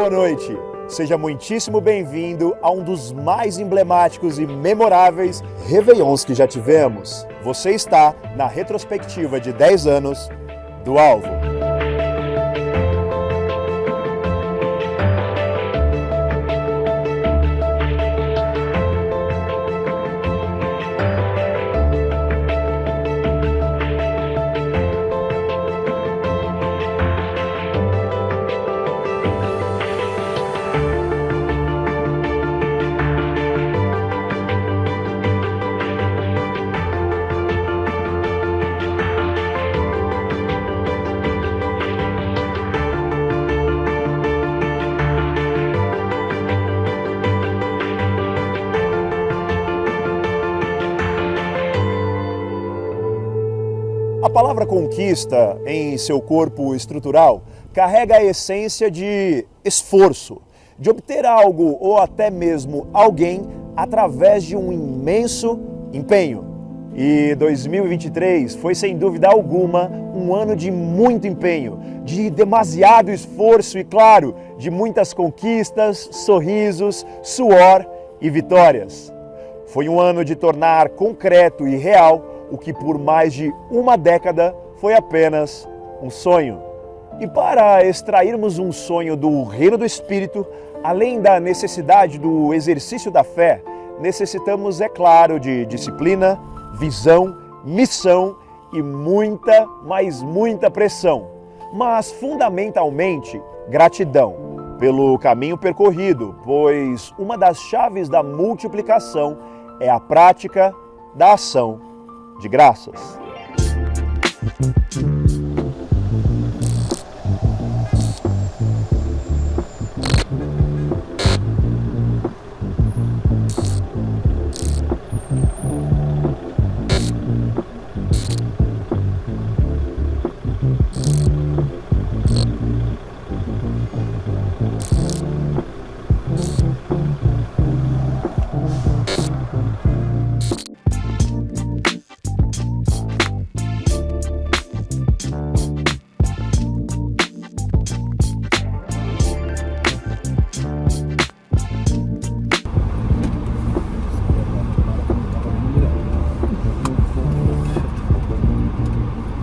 boa noite. Seja muitíssimo bem-vindo a um dos mais emblemáticos e memoráveis Réveillons que já tivemos. Você está na retrospectiva de 10 anos do Alvo. A palavra conquista, em seu corpo estrutural, carrega a essência de esforço, de obter algo ou até mesmo alguém através de um imenso empenho. E 2023 foi, sem dúvida alguma, um ano de muito empenho, de demasiado esforço e, claro, de muitas conquistas, sorrisos, suor e vitórias. Foi um ano de tornar concreto e real o que por mais de uma década foi apenas um sonho. E para extrairmos um sonho do reino do Espírito, além da necessidade do exercício da fé, necessitamos, é claro, de disciplina, visão, missão e muita, mas muita pressão. Mas fundamentalmente, gratidão pelo caminho percorrido, pois uma das chaves da multiplicação é a prática da ação de graças.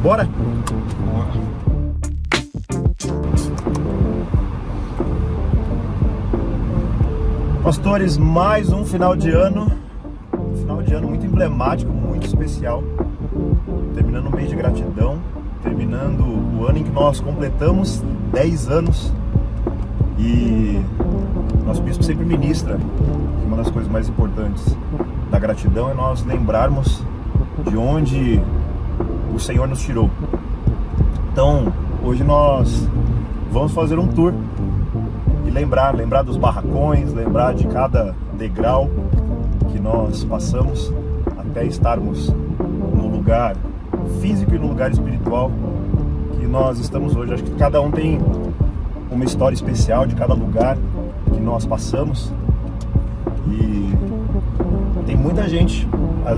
Bora? Pastores, mais um final de ano muito emblemático, muito especial. Terminando o mês de gratidão, terminando o ano em que nós completamos 10 anos. E nosso bispo sempre ministra que uma das coisas mais importantes da gratidão é nós lembrarmos de onde o Senhor nos tirou. Então, hoje nós vamos fazer um tour e lembrar dos barracões, lembrar de cada degrau que nós passamos até estarmos no lugar físico e no lugar espiritual que nós estamos hoje. Acho que cada um tem uma história especial de cada lugar que nós passamos e tem muita gente,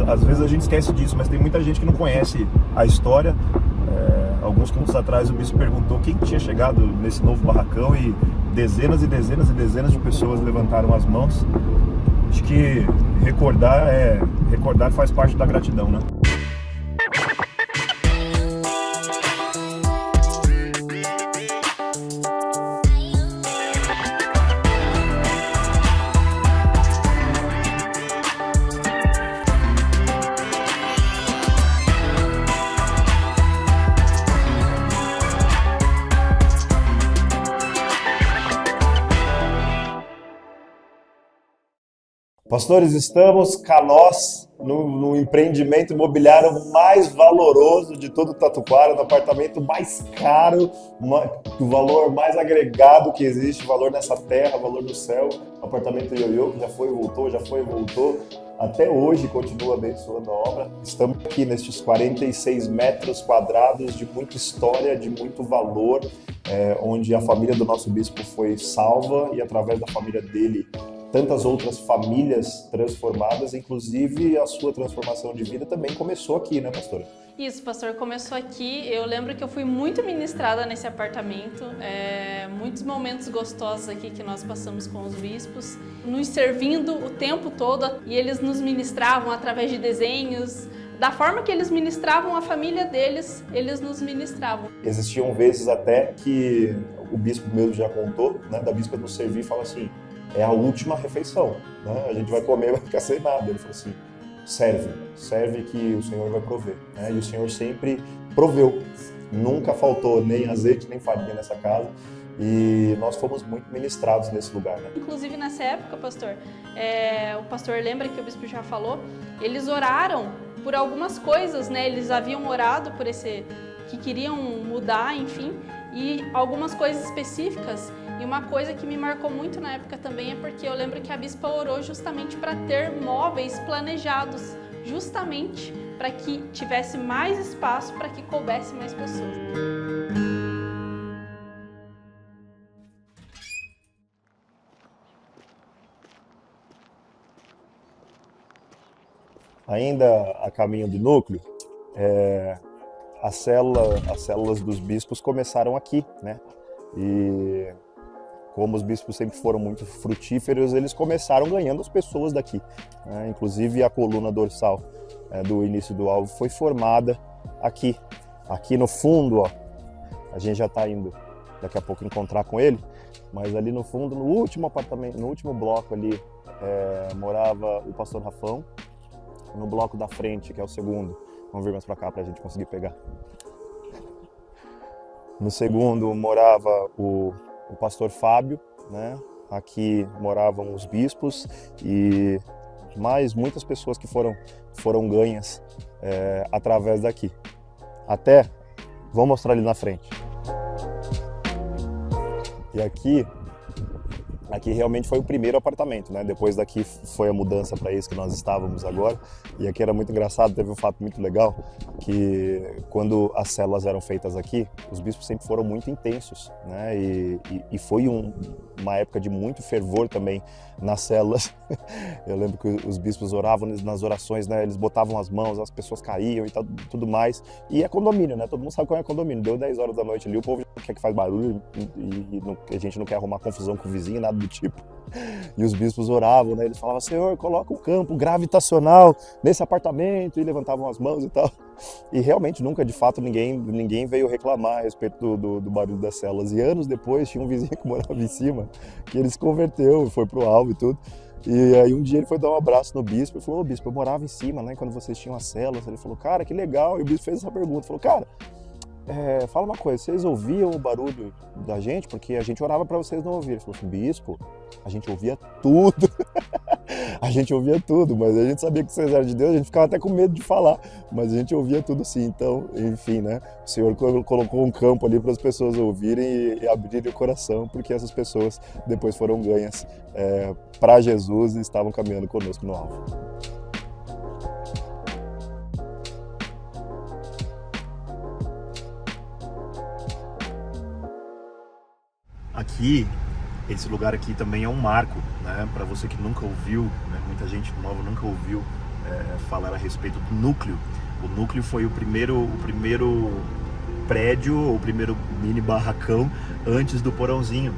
às vezes a gente esquece disso, mas tem muita gente que não conhece a história. Alguns cultos atrás o bispo perguntou quem tinha chegado nesse novo barracão e dezenas e dezenas e dezenas de pessoas levantaram as mãos. Acho que recordar faz parte da gratidão, né? Pastores, estamos nós no empreendimento imobiliário mais valoroso de todo o Tatuquara, no apartamento mais caro, o valor mais agregado que existe, valor nessa terra, valor do céu, apartamento Ioiô, que já foi e voltou, até hoje continua abençoando a obra. Estamos aqui nestes 46 metros quadrados de muita história, de muito valor, onde a família do nosso bispo foi salva e através da família dele tantas outras famílias transformadas, inclusive a sua transformação de vida também começou aqui, né, pastora? Isso, pastor, começou aqui. Eu lembro que eu fui muito ministrada nesse apartamento. Muitos momentos gostosos aqui que nós passamos com os bispos, nos servindo o tempo todo, e eles nos ministravam através de desenhos. Da forma que eles ministravam a família deles, eles nos ministravam. Existiam vezes até que o bispo mesmo já contou, né, da bispa nos servir e fala assim, é a última refeição, né? A gente vai comer, vai ficar sem nada. Ele falou assim, serve que o Senhor vai prover, né? E o Senhor sempre proveu, nunca faltou nem azeite nem farinha nessa casa, e nós fomos muito ministrados nesse lugar, né? Inclusive nessa época, pastor, o pastor lembra que o bispo já falou, eles oraram por algumas coisas, né? Eles haviam orado por que queriam mudar, enfim, e algumas coisas específicas. E uma coisa que me marcou muito na época também é porque eu lembro que a bispa orou justamente para ter móveis planejados, justamente para que tivesse mais espaço para que coubesse mais pessoas. Ainda a caminho do núcleo, as células dos bispos começaram aqui, né? E como os bispos sempre foram muito frutíferos, eles começaram ganhando as pessoas daqui, né? Inclusive a coluna dorsal do início do alvo foi formada aqui. Aqui no fundo, ó, a gente já está indo daqui a pouco encontrar com ele, mas ali no fundo, no último apartamento, no último bloco ali, morava o pastor Rafão. No bloco da frente, que é o segundo, vamos vir mais para cá para a gente conseguir pegar. No segundo morava o pastor Fábio, né? Aqui moravam os bispos e mais muitas pessoas que foram ganhas através daqui. Até, vou mostrar ali na frente. E aqui realmente foi o primeiro apartamento, né? Depois daqui foi a mudança para esse que nós estávamos agora. E aqui era muito engraçado, teve um fato muito legal, que quando as células eram feitas aqui, os bispos sempre foram muito intensos, né? E foi uma época de muito fervor também nas células. Eu lembro que os bispos oravam nas orações, né? Eles botavam as mãos, as pessoas caíam e tudo mais. E é condomínio, né? Todo mundo sabe qual é condomínio. Deu 10 horas da noite ali, o povo quer que faz barulho e a gente não quer arrumar confusão com o vizinho, nada do tipo. E os bispos oravam, né? Eles falavam, Senhor, coloca um campo gravitacional nesse apartamento, e levantavam as mãos e tal. E realmente nunca, de fato, ninguém veio reclamar a respeito do barulho das células. E anos depois tinha um vizinho que morava em cima, que ele se converteu, foi pro alvo e tudo. E aí um dia ele foi dar um abraço no bispo e falou, ô bispo, eu morava em cima, né, quando vocês tinham as células. Ele falou, cara, que legal. E o bispo fez essa pergunta, falou, cara, fala uma coisa, vocês ouviam o barulho da gente? Porque a gente orava para vocês não ouvirem. Ele falou assim, bispo, a gente ouvia tudo. A gente ouvia tudo, mas a gente sabia que vocês eram de Deus, a gente ficava até com medo de falar, mas a gente ouvia tudo sim. Então, enfim, né? O Senhor colocou um campo ali para as pessoas ouvirem e abrirem o coração, porque essas pessoas depois foram ganhas para Jesus e estavam caminhando conosco no alvo. Aqui, esse lugar aqui também é um marco, né? Para você que nunca ouviu, né? Muita gente nova nunca ouviu falar a respeito do núcleo. O núcleo foi o primeiro prédio, o primeiro mini barracão antes do porãozinho,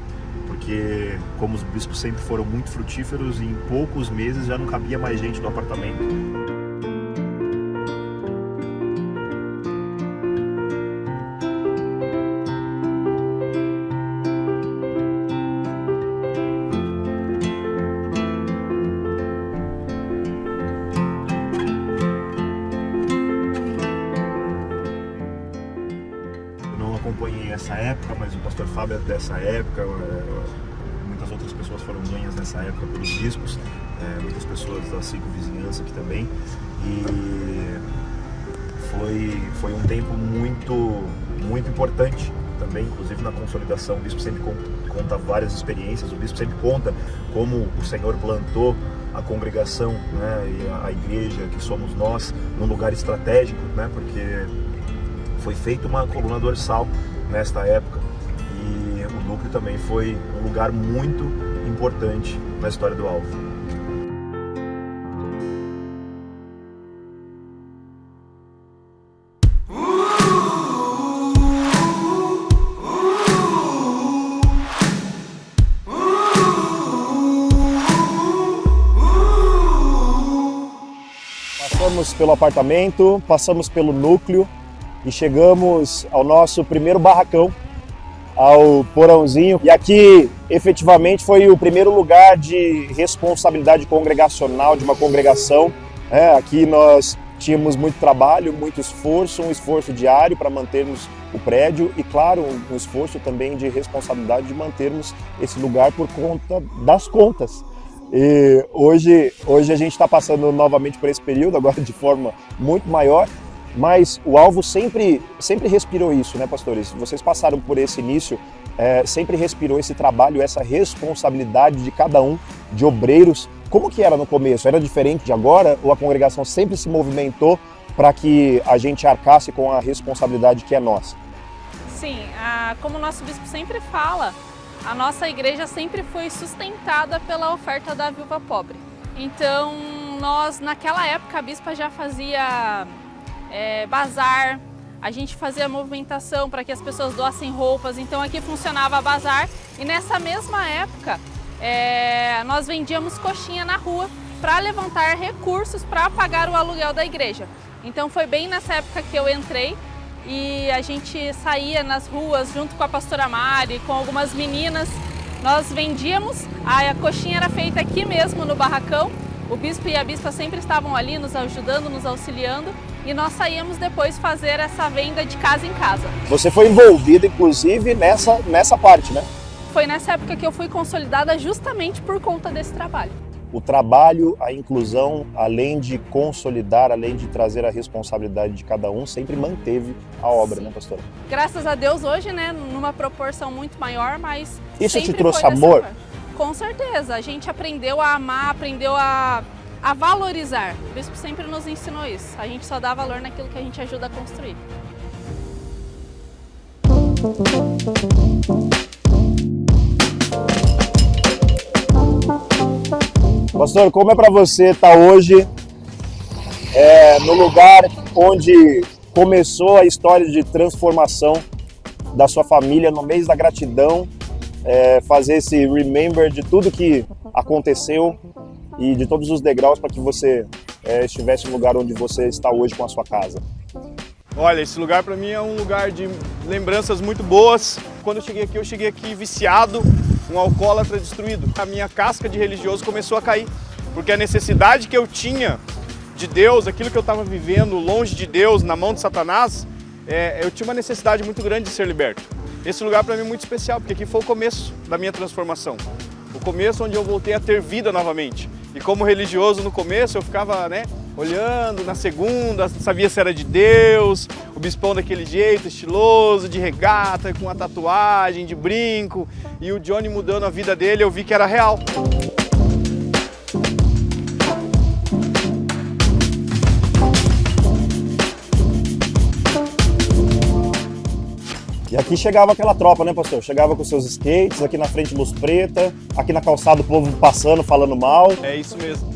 porque como os bispos sempre foram muito frutíferos, em poucos meses já não cabia mais gente no apartamento. Acompanhei essa época, mas o pastor Fábio é dessa época, muitas outras pessoas foram ganhas nessa época pelos bispos, muitas pessoas da vizinhança aqui também, e foi um tempo muito importante também, inclusive na consolidação. O bispo sempre conta várias experiências, o bispo sempre conta como o Senhor plantou a congregação, né, e a igreja que somos nós num lugar estratégico, né, porque foi feita uma coluna dorsal nesta época, e o núcleo também foi um lugar muito importante na história do alvo. Passamos pelo apartamento, passamos pelo núcleo e chegamos ao nosso primeiro barracão, ao porãozinho. E aqui, efetivamente, foi o primeiro lugar de responsabilidade congregacional de uma congregação. Aqui nós tínhamos muito trabalho, muito esforço, um esforço diário para mantermos o prédio e, claro, um esforço também de responsabilidade de mantermos esse lugar por conta das contas. E hoje a gente está passando novamente por esse período, agora de forma muito maior, mas o alvo sempre respirou isso, né, pastores? Vocês passaram por esse início, sempre respirou esse trabalho, essa responsabilidade de cada um, de obreiros. Como que era no começo? Era diferente de agora? Ou a congregação sempre se movimentou para que a gente arcasse com a responsabilidade que é nossa? Sim, como o nosso bispo sempre fala, a nossa igreja sempre foi sustentada pela oferta da viúva pobre. Então, nós, naquela época, a bispa já fazia bazar, a gente fazia movimentação para que as pessoas doassem roupas, então aqui funcionava bazar. E nessa mesma época, nós vendíamos coxinha na rua para levantar recursos para pagar o aluguel da igreja. Então foi bem nessa época que eu entrei e a gente saía nas ruas junto com a pastora Mari, com algumas meninas. Nós vendíamos, a coxinha era feita aqui mesmo no barracão. O bispo e a bispa sempre estavam ali nos ajudando, nos auxiliando, e nós saíamos depois fazer essa venda de casa em casa. Você foi envolvida, inclusive, nessa parte, né? Foi nessa época que eu fui consolidada justamente por conta desse trabalho. O trabalho, a inclusão, além de consolidar, além de trazer a responsabilidade de cada um, sempre manteve a obra, né, pastora? Graças a Deus hoje, né, numa proporção muito maior, mas isso te sempre trouxe foi amor? Com certeza, a gente aprendeu a amar, aprendeu a valorizar. O bispo sempre nos ensinou isso. A gente só dá valor naquilo que a gente ajuda a construir. Pastor, como é para você estar hoje no lugar onde começou a história de transformação da sua família, no mês da gratidão, fazer esse remember de tudo que aconteceu e de todos os degraus para que você estivesse no lugar onde você está hoje com a sua casa? Olha, esse lugar para mim é um lugar de lembranças muito boas. Quando eu cheguei aqui viciado, um alcoólatra destruído. A minha casca de religioso começou a cair, porque a necessidade que eu tinha de Deus, aquilo que eu estava vivendo longe de Deus, na mão de Satanás, eu tinha uma necessidade muito grande de ser liberto. Esse lugar para mim é muito especial, porque aqui foi o começo da minha transformação. O começo onde eu voltei a ter vida novamente. E como religioso no começo eu ficava, olhando na segunda, sabia se era de Deus, o bispão daquele jeito, estiloso, de regata, com a tatuagem, de brinco. E o Johnny mudando a vida dele, eu vi que era real. E aqui chegava aquela tropa, né, pastor? Chegava com seus skates, aqui na frente luz preta, aqui na calçada o povo passando, falando mal. É isso mesmo.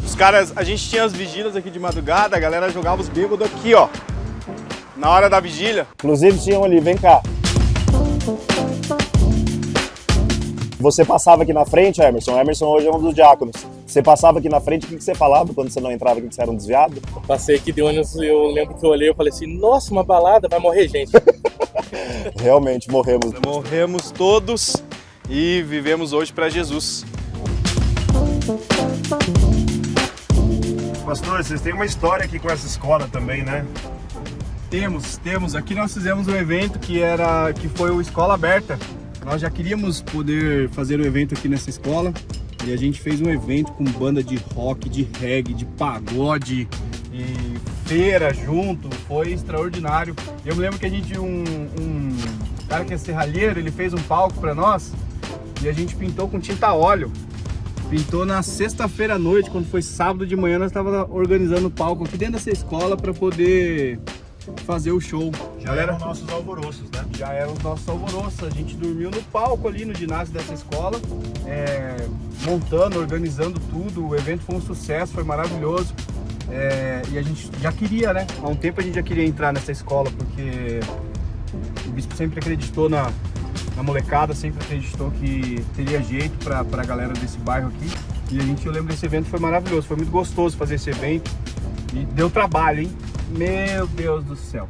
Os caras, a gente tinha as vigílias aqui de madrugada, a galera jogava os bêbados aqui, ó, na hora da vigília. Inclusive tinham ali, vem cá. Você passava aqui na frente, Emerson hoje é um dos diáconos. Você passava aqui na frente, o que você falava quando você não entrava aqui, que você era um desviado? Eu passei aqui de ônibus e eu lembro que eu olhei e falei assim, nossa, uma balada, vai morrer gente. Realmente, morremos. Morremos todos e vivemos hoje para Jesus. Pastor, vocês têm uma história aqui com essa escola também, né? Temos. Aqui nós fizemos um evento que foi o Escola Aberta. Nós já queríamos poder fazer o evento aqui nessa escola e a gente fez um evento com banda de rock, de reggae, de pagode e feira junto. Foi extraordinário. Eu me lembro que a gente, um cara que é serralheiro, ele fez um palco para nós e a gente pintou com tinta a óleo. Pintou na sexta-feira à noite, quando foi sábado de manhã, nós estávamos organizando o palco aqui dentro dessa escola para poder fazer o show. Já eram nossos alvoroços, né? Já eram os nossos alvoroços. A gente dormiu no palco ali no ginásio dessa escola, montando, organizando tudo. O evento foi um sucesso, foi maravilhoso. E a gente já queria, né? Há um tempo a gente já queria entrar nessa escola, porque o bispo sempre acreditou na molecada, sempre acreditou que teria jeito para a galera desse bairro aqui. E eu lembro desse evento, foi maravilhoso, foi muito gostoso fazer esse evento. E deu trabalho, hein? Meu Deus do céu.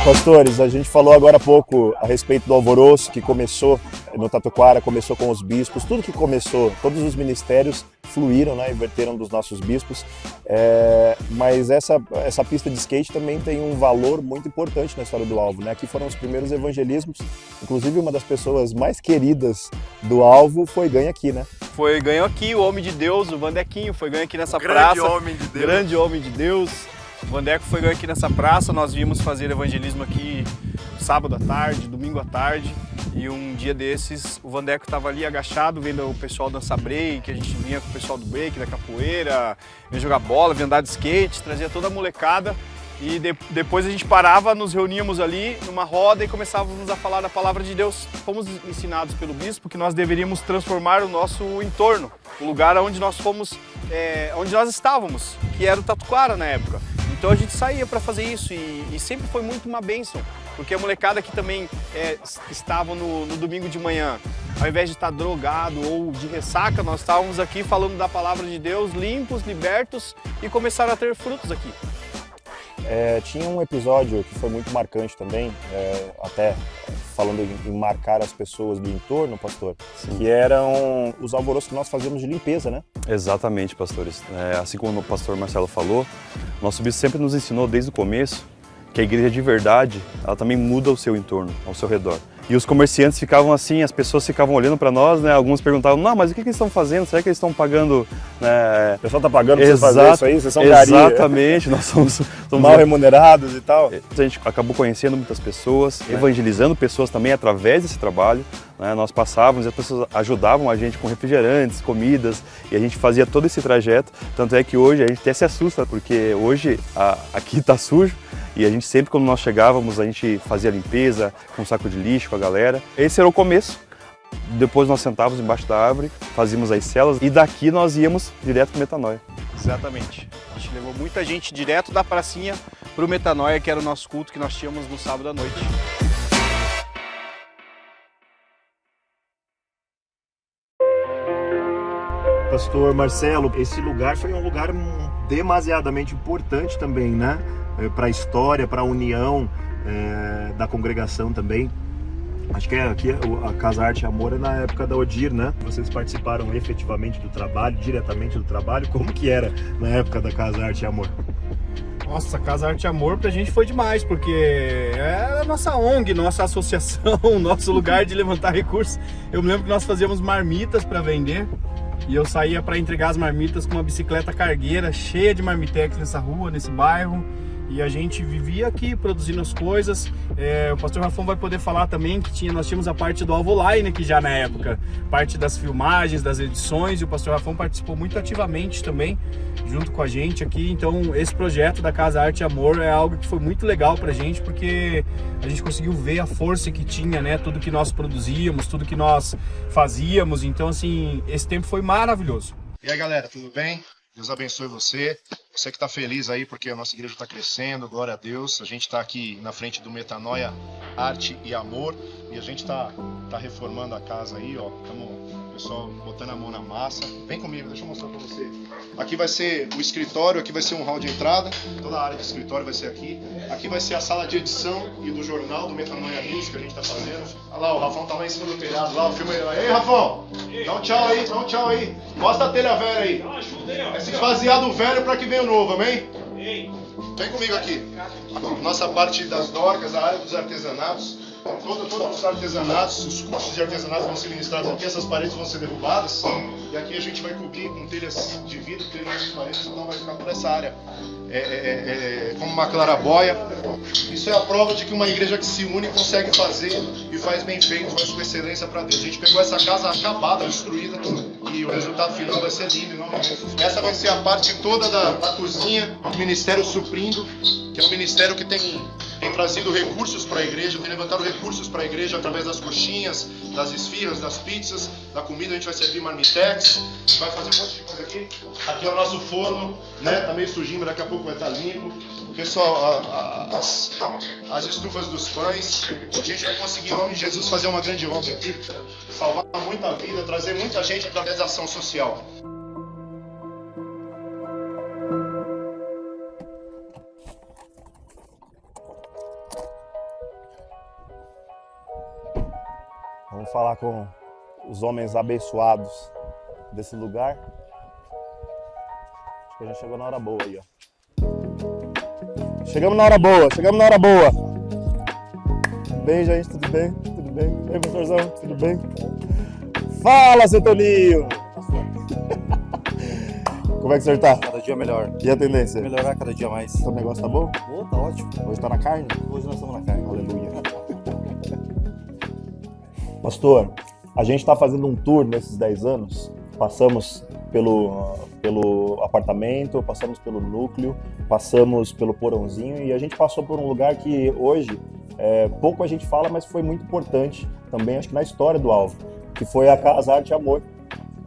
Pastores, a gente falou agora há pouco a respeito do alvoroço que começou no Tatuquara, começou com os bispos, tudo que começou, todos os ministérios fluíram, né, e verteram dos nossos bispos, mas essa pista de skate também tem um valor muito importante na história do Alvo, né? Aqui foram os primeiros evangelismos, inclusive uma das pessoas mais queridas do Alvo foi ganho aqui, né? Foi ganho aqui, o homem de Deus, o Vandequinho, foi ganho aqui nessa praça. Grande homem de Deus. Grande homem de Deus. O Vandeco foi ganho aqui nessa praça, nós viemos fazer evangelismo aqui sábado à tarde, domingo à tarde, e um dia desses o Vandeco estava ali agachado vendo o pessoal dançar break, a gente vinha com o pessoal do break, da capoeira, vinha jogar bola, vinha andar de skate, trazia toda a molecada, e depois a gente parava, nos reuníamos ali numa roda e começávamos a falar da palavra de Deus. Fomos ensinados pelo bispo que nós deveríamos transformar o nosso entorno, o lugar onde nós fomos, onde nós estávamos, que era o Tatuquara na época. Então a gente saía para fazer isso e sempre foi muito uma bênção, porque a molecada que também estava no domingo de manhã, ao invés de estar drogado ou de ressaca, nós estávamos aqui falando da palavra de Deus, limpos, libertos, e começaram a ter frutos aqui. Tinha um episódio que foi muito marcante também, até falando em marcar as pessoas do entorno, pastor, sim, que eram os alvoroços que nós fazíamos de limpeza, né? Exatamente, pastores. Assim como o pastor Marcelo falou, nosso bispo sempre nos ensinou desde o começo que a igreja de verdade, ela também muda o seu entorno, ao seu redor. E os comerciantes ficavam assim, as pessoas ficavam olhando para nós, né? Alguns perguntavam, não, mas o que eles estão fazendo? Será que eles estão pagando? Né? O pessoal está pagando para vocês fazerem isso aí? Vocês são gari. Exatamente, nós somos mal remunerados e tal. A gente acabou conhecendo muitas pessoas, evangelizando pessoas também através desse trabalho. Né? Nós passávamos e as pessoas ajudavam a gente com refrigerantes, comidas, e a gente fazia todo esse trajeto. Tanto é que hoje a gente até se assusta, porque hoje aqui está sujo. E a gente sempre, quando nós chegávamos, a gente fazia limpeza com um saco de lixo com a galera. Esse era o começo. Depois nós sentávamos embaixo da árvore, fazíamos as celas e daqui nós íamos direto para o Metanoia. Exatamente. A gente levou muita gente direto da pracinha para o Metanoia, que era o nosso culto que nós tínhamos no sábado à noite. Pastor Marcelo, esse lugar foi um lugar demasiadamente importante também, né? Para a história, para a união da congregação também. Acho que aqui a Casa Arte e Amor é na época da Odir, né? Vocês participaram efetivamente do trabalho, diretamente do trabalho. Como que era na época da Casa Arte e Amor? Nossa, Casa Arte e Amor pra gente foi demais, porque é a nossa ONG, nossa associação, nosso lugar de levantar recursos. Eu me lembro que nós fazíamos marmitas para vender. E eu saía para entregar as marmitas com uma bicicleta cargueira cheia de marmitex nessa rua, nesse bairro. E a gente vivia aqui produzindo as coisas. O pastor Rafão vai poder falar também que nós tínhamos a parte do Alvo Online aqui já na época, parte das filmagens, das edições, e o pastor Rafão participou muito ativamente também, junto com a gente aqui. Então esse projeto da Casa Arte e Amor é algo que foi muito legal pra gente, porque a gente conseguiu ver a força que tinha, né? Tudo que nós produzíamos, tudo que nós fazíamos. Então assim, esse tempo foi maravilhoso. E aí galera, tudo bem? Deus abençoe você. Você que está feliz aí porque a nossa igreja está crescendo, glória a Deus. A gente está aqui na frente do Metanoia Arte e Amor e a gente está reformando a casa aí, ó. Estamos, pessoal, botando a mão na massa. Vem comigo, deixa eu mostrar para você. Aqui vai ser o escritório, aqui vai ser um hall de entrada. Toda a área de escritório vai ser aqui. Aqui vai ser a sala de edição e do jornal do Metanoia News que a gente está fazendo. Olha lá, o Rafão tá lá em cima do telhado, lá, o filme aí. Ei, Rafão, dá um tchau aí, dá um tchau aí. Mostra a telha velha aí. É se esvaziar do velho para que venha o novo, amém? Vem comigo aqui. Nossa parte das dorgas, a área dos artesanatos. Todos os artesanatos, os cursos de artesanato vão ser ministrados aqui, essas paredes vão ser derrubadas. E aqui a gente vai cobrir com telhas de vidro, telhas de paredes, então vai ficar toda essa área como uma clarabóia. Isso é a prova de que uma igreja que se une consegue fazer e faz bem feito, faz com excelência para Deus. A gente pegou essa casa acabada, destruída, e o resultado final vai ser lindo. Essa vai ser a parte toda da cozinha, do Ministério Suprindo, que é um ministério que tem trazido recursos para a igreja, tem levantado recursos para a igreja através das coxinhas, das esfirras, das pizzas, da comida. A gente vai servir marmitex, vai fazer um monte de coisa aqui. Aqui é o nosso forno, né? Tá meio sujinho, mas daqui a pouco vai estar limpo. Pessoal, as estufas dos pães, a gente vai conseguir, em nome de Jesus, fazer uma grande obra aqui, salvar muita vida, trazer muita gente através da ação social. Vamos falar com os homens abençoados desse lugar. Acho que a gente chegou na hora boa aí, ó. Chegamos na hora boa. Tudo bem, gente? Tudo bem? Tudo bem? E aí, pastorzão? Tudo bem? Fala, seu Toninho! Como é que o senhor tá? Cada dia melhor. E a tendência? Melhorar cada dia mais. O negócio tá bom? Oh, tá ótimo. Hoje tá na carne? Hoje nós estamos na carne. Aleluia. Pastor, a gente está fazendo um tour nesses 10 anos. Passamos pelo apartamento, passamos pelo núcleo, passamos pelo porãozinho e a gente passou por um lugar que hoje pouco a gente fala, mas foi muito importante também, acho que na história do Alvo, que foi a Casa Arte e Amor.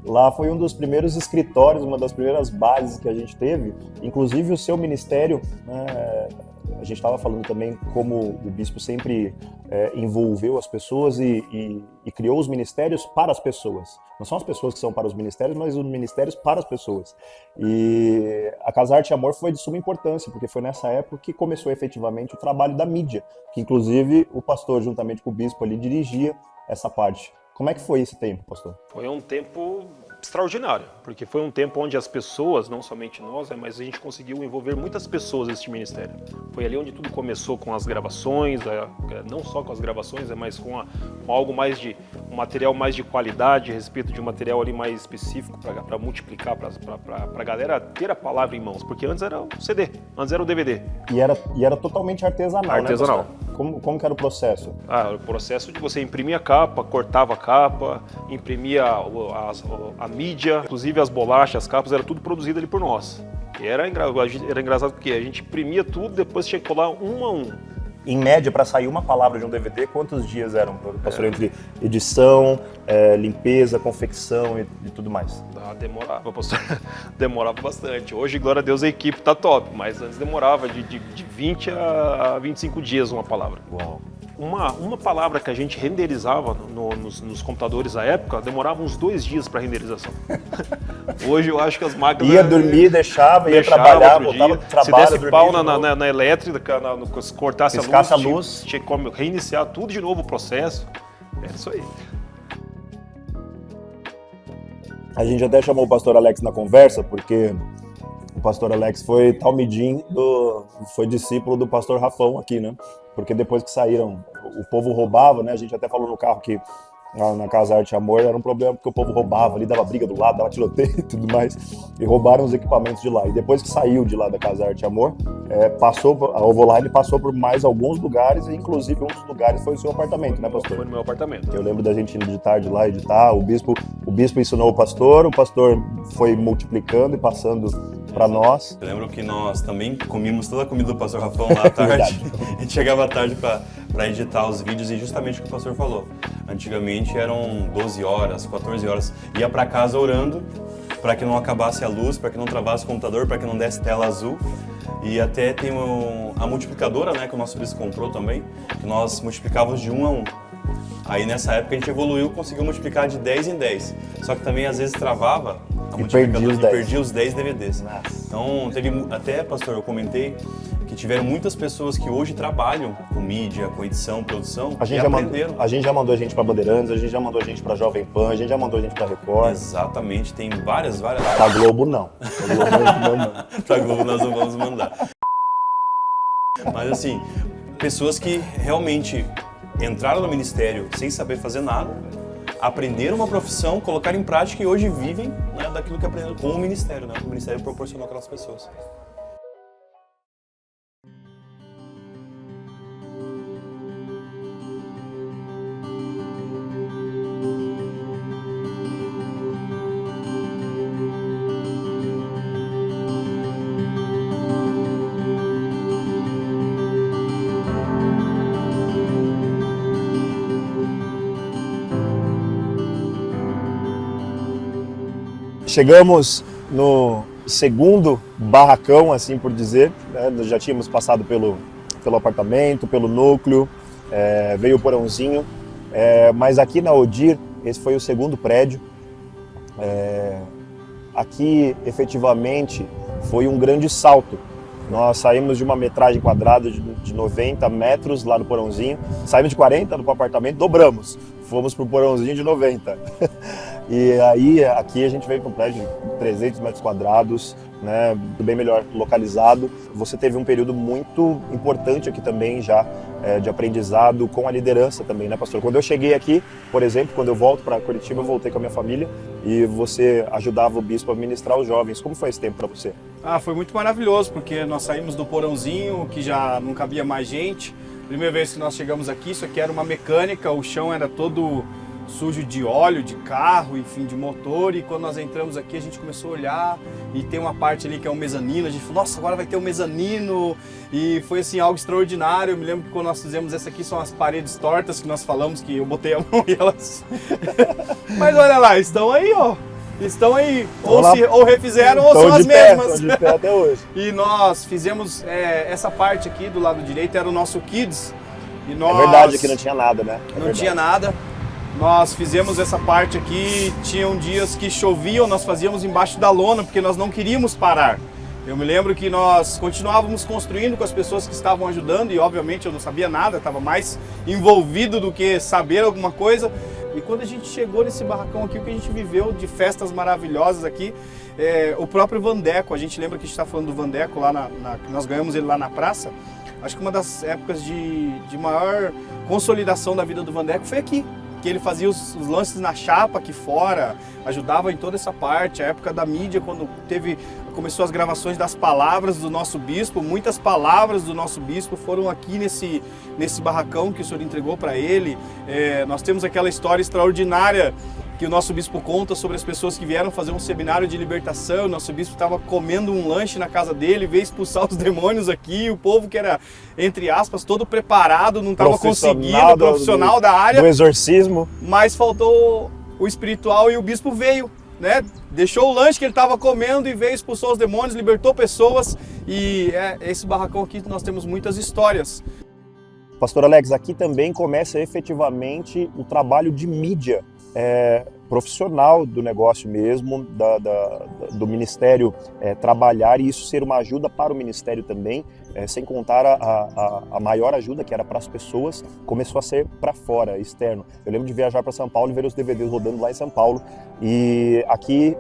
Lá foi um dos primeiros escritórios, uma das primeiras bases que a gente teve, inclusive o seu ministério, a gente estava falando também como o bispo sempre envolveu as pessoas e criou os ministérios para as pessoas. Não são as pessoas que são para os ministérios, mas os ministérios para as pessoas. E a Casa Arte e Amor foi de suma importância, porque foi nessa época que começou efetivamente o trabalho da mídia, que inclusive o pastor, juntamente com o bispo ali, dirigia essa parte. Como é que foi esse tempo, pastor? Foi um tempo extraordinário, porque foi um tempo onde as pessoas, não somente nós, mas a gente conseguiu envolver muitas pessoas nesse ministério. Foi ali onde tudo começou com as gravações, não só com as gravações, mas com algo mais de um material mais de qualidade, a respeito de um material ali mais específico para multiplicar, para a galera ter a palavra em mãos, porque antes era o CD, antes era o DVD. E era totalmente artesanal, artesanal. Né, como que era o processo? O processo de você imprimir a capa, cortava a capa, imprimia a mídia, inclusive as bolachas, as capas, era tudo produzido ali por nós. E era engraçado porque a gente imprimia tudo, depois tinha que colar um a um. Em média, para sair uma palavra de um DVD, quantos dias eram, pastor, entre edição, limpeza, confecção e tudo mais? Demorava, pastor. Demorava bastante. Hoje, glória a Deus, a equipe tá top, mas antes demorava de 20 a 25 dias uma palavra. Uau. Uma palavra que a gente renderizava nos computadores à época demorava uns 2 dias para renderização. Hoje eu acho que as máquinas... Ia dormir, deixava, ia trabalhar, voltava do trabalho. Se desse pau na elétrica, cortasse a luz, luz, tinha que reiniciar tudo de novo o processo. É isso aí. A gente até chamou o pastor Alex na conversa, porque o pastor Alex foi talmidim, foi discípulo do pastor Rafão aqui, né? Porque depois que saíram, o povo roubava, né? A gente até falou no carro que na Casa Arte e Amor era um problema porque o povo roubava ali, dava briga do lado, dava tiroteio e tudo mais, e roubaram os equipamentos de lá. E depois que saiu de lá da Casa Arte e Amor, a Ovoline passou por mais alguns lugares, e inclusive um dos lugares foi o seu apartamento, né, pastor? Foi no meu apartamento. Eu lembro da gente indo de tarde lá editar, o bispo ensinou o pastor foi multiplicando e passando para nós. Eu lembro que nós também comíamos toda a comida do pastor Rafão lá à tarde. A gente chegava à tarde para editar os vídeos, e justamente o que o pastor falou. Antigamente eram 12 horas, 14 horas. Ia para casa orando para que não acabasse a luz, para que não travasse o computador, para que não desse tela azul. E até tem a multiplicadora, né, que o nosso bispo comprou também, que nós multiplicávamos de 1 a 1. Aí nessa época a gente evoluiu, conseguiu multiplicar de 10 em 10. Só que também às vezes travava a multiplicadora e perdia os 10 DVDs. Nossa. Então teve até, pastor, eu comentei que tiveram muitas pessoas que hoje trabalham com mídia, com edição, produção, a gente já mandou a gente para Bandeirantes, a gente já mandou a gente para Jovem Pan, a gente já mandou a gente para Record. Exatamente, tem várias. Pra Globo não. Pra Globo nós não vamos mandar. Mas assim, pessoas que realmente entraram no ministério sem saber fazer nada, aprenderam uma profissão, colocaram em prática e hoje vivem, né, daquilo que aprenderam com o ministério, né? O ministério proporcionou aquelas pessoas. Chegamos no segundo barracão, assim por dizer, né? Já tínhamos passado pelo apartamento, pelo núcleo, veio o porãozinho, mas aqui na Odir, esse foi o segundo prédio. Aqui, efetivamente, foi um grande salto. Nós saímos de uma metragem quadrada de 90 metros lá no porãozinho, saímos de 40 no apartamento, dobramos, fomos para o porãozinho de 90. E aí, aqui a gente veio para um prédio de 300 metros quadrados, né, bem melhor localizado. Você teve um período muito importante aqui também já, de aprendizado com a liderança também, né, pastor? Quando eu cheguei aqui, por exemplo, quando eu volto para Curitiba, eu voltei com a minha família e você ajudava o bispo a ministrar os jovens. Como foi esse tempo para você? Foi muito maravilhoso, porque nós saímos do porãozinho, que já não cabia mais gente. Primeira vez que nós chegamos aqui, isso aqui era uma mecânica, o chão era todo sujo de óleo, de carro, enfim, de motor, e quando nós entramos aqui a gente começou a olhar e tem uma parte ali que é um mezanino, a gente falou, nossa, agora vai ter um mezanino, e foi assim algo extraordinário. Eu me lembro que quando nós fizemos essa aqui são as paredes tortas que nós falamos, que eu botei a mão e elas... Mas olha lá, estão aí, ó. Estão aí, ou refizeram ou são as mesmas. Estão de pé até hoje. E nós fizemos essa parte aqui do lado direito, era o nosso Kids. E nós... É verdade, aqui não tinha nada, né? Não tinha nada. Nós fizemos essa parte aqui, tinham dias que choviam, nós fazíamos embaixo da lona, porque nós não queríamos parar. Eu me lembro que nós continuávamos construindo com as pessoas que estavam ajudando, e obviamente eu não sabia nada, estava mais envolvido do que saber alguma coisa. E quando a gente chegou nesse barracão aqui, o que a gente viveu de festas maravilhosas aqui, o próprio Vandeco, a gente lembra que a gente está falando do Vandeco, lá que nós ganhamos ele lá na praça. Acho que uma das épocas de maior consolidação da vida do Vandeco foi aqui, que ele fazia os lances na chapa aqui fora, ajudava em toda essa parte. A época da mídia, quando começou as gravações das palavras do nosso bispo, muitas palavras do nosso bispo foram aqui nesse barracão que o senhor entregou para ele. Nós temos aquela história extraordinária que o nosso bispo conta sobre as pessoas que vieram fazer um seminário de libertação. O nosso bispo estava comendo um lanche na casa dele, veio expulsar os demônios aqui, o povo que era, entre aspas, todo preparado, não estava conseguindo, profissional da área. Do exorcismo. Mas faltou o espiritual e o bispo veio, né? Deixou o lanche que ele estava comendo e veio, expulsou os demônios, libertou pessoas. E esse barracão aqui nós temos muitas histórias. Pastor Alex, aqui também começa efetivamente o trabalho de mídia profissional do negócio mesmo, do ministério trabalhar, e isso ser uma ajuda para o ministério também, sem contar a maior ajuda, que era para as pessoas, começou a ser para fora, externo. Eu lembro de viajar para São Paulo e ver os DVDs rodando lá em São Paulo, e aqui,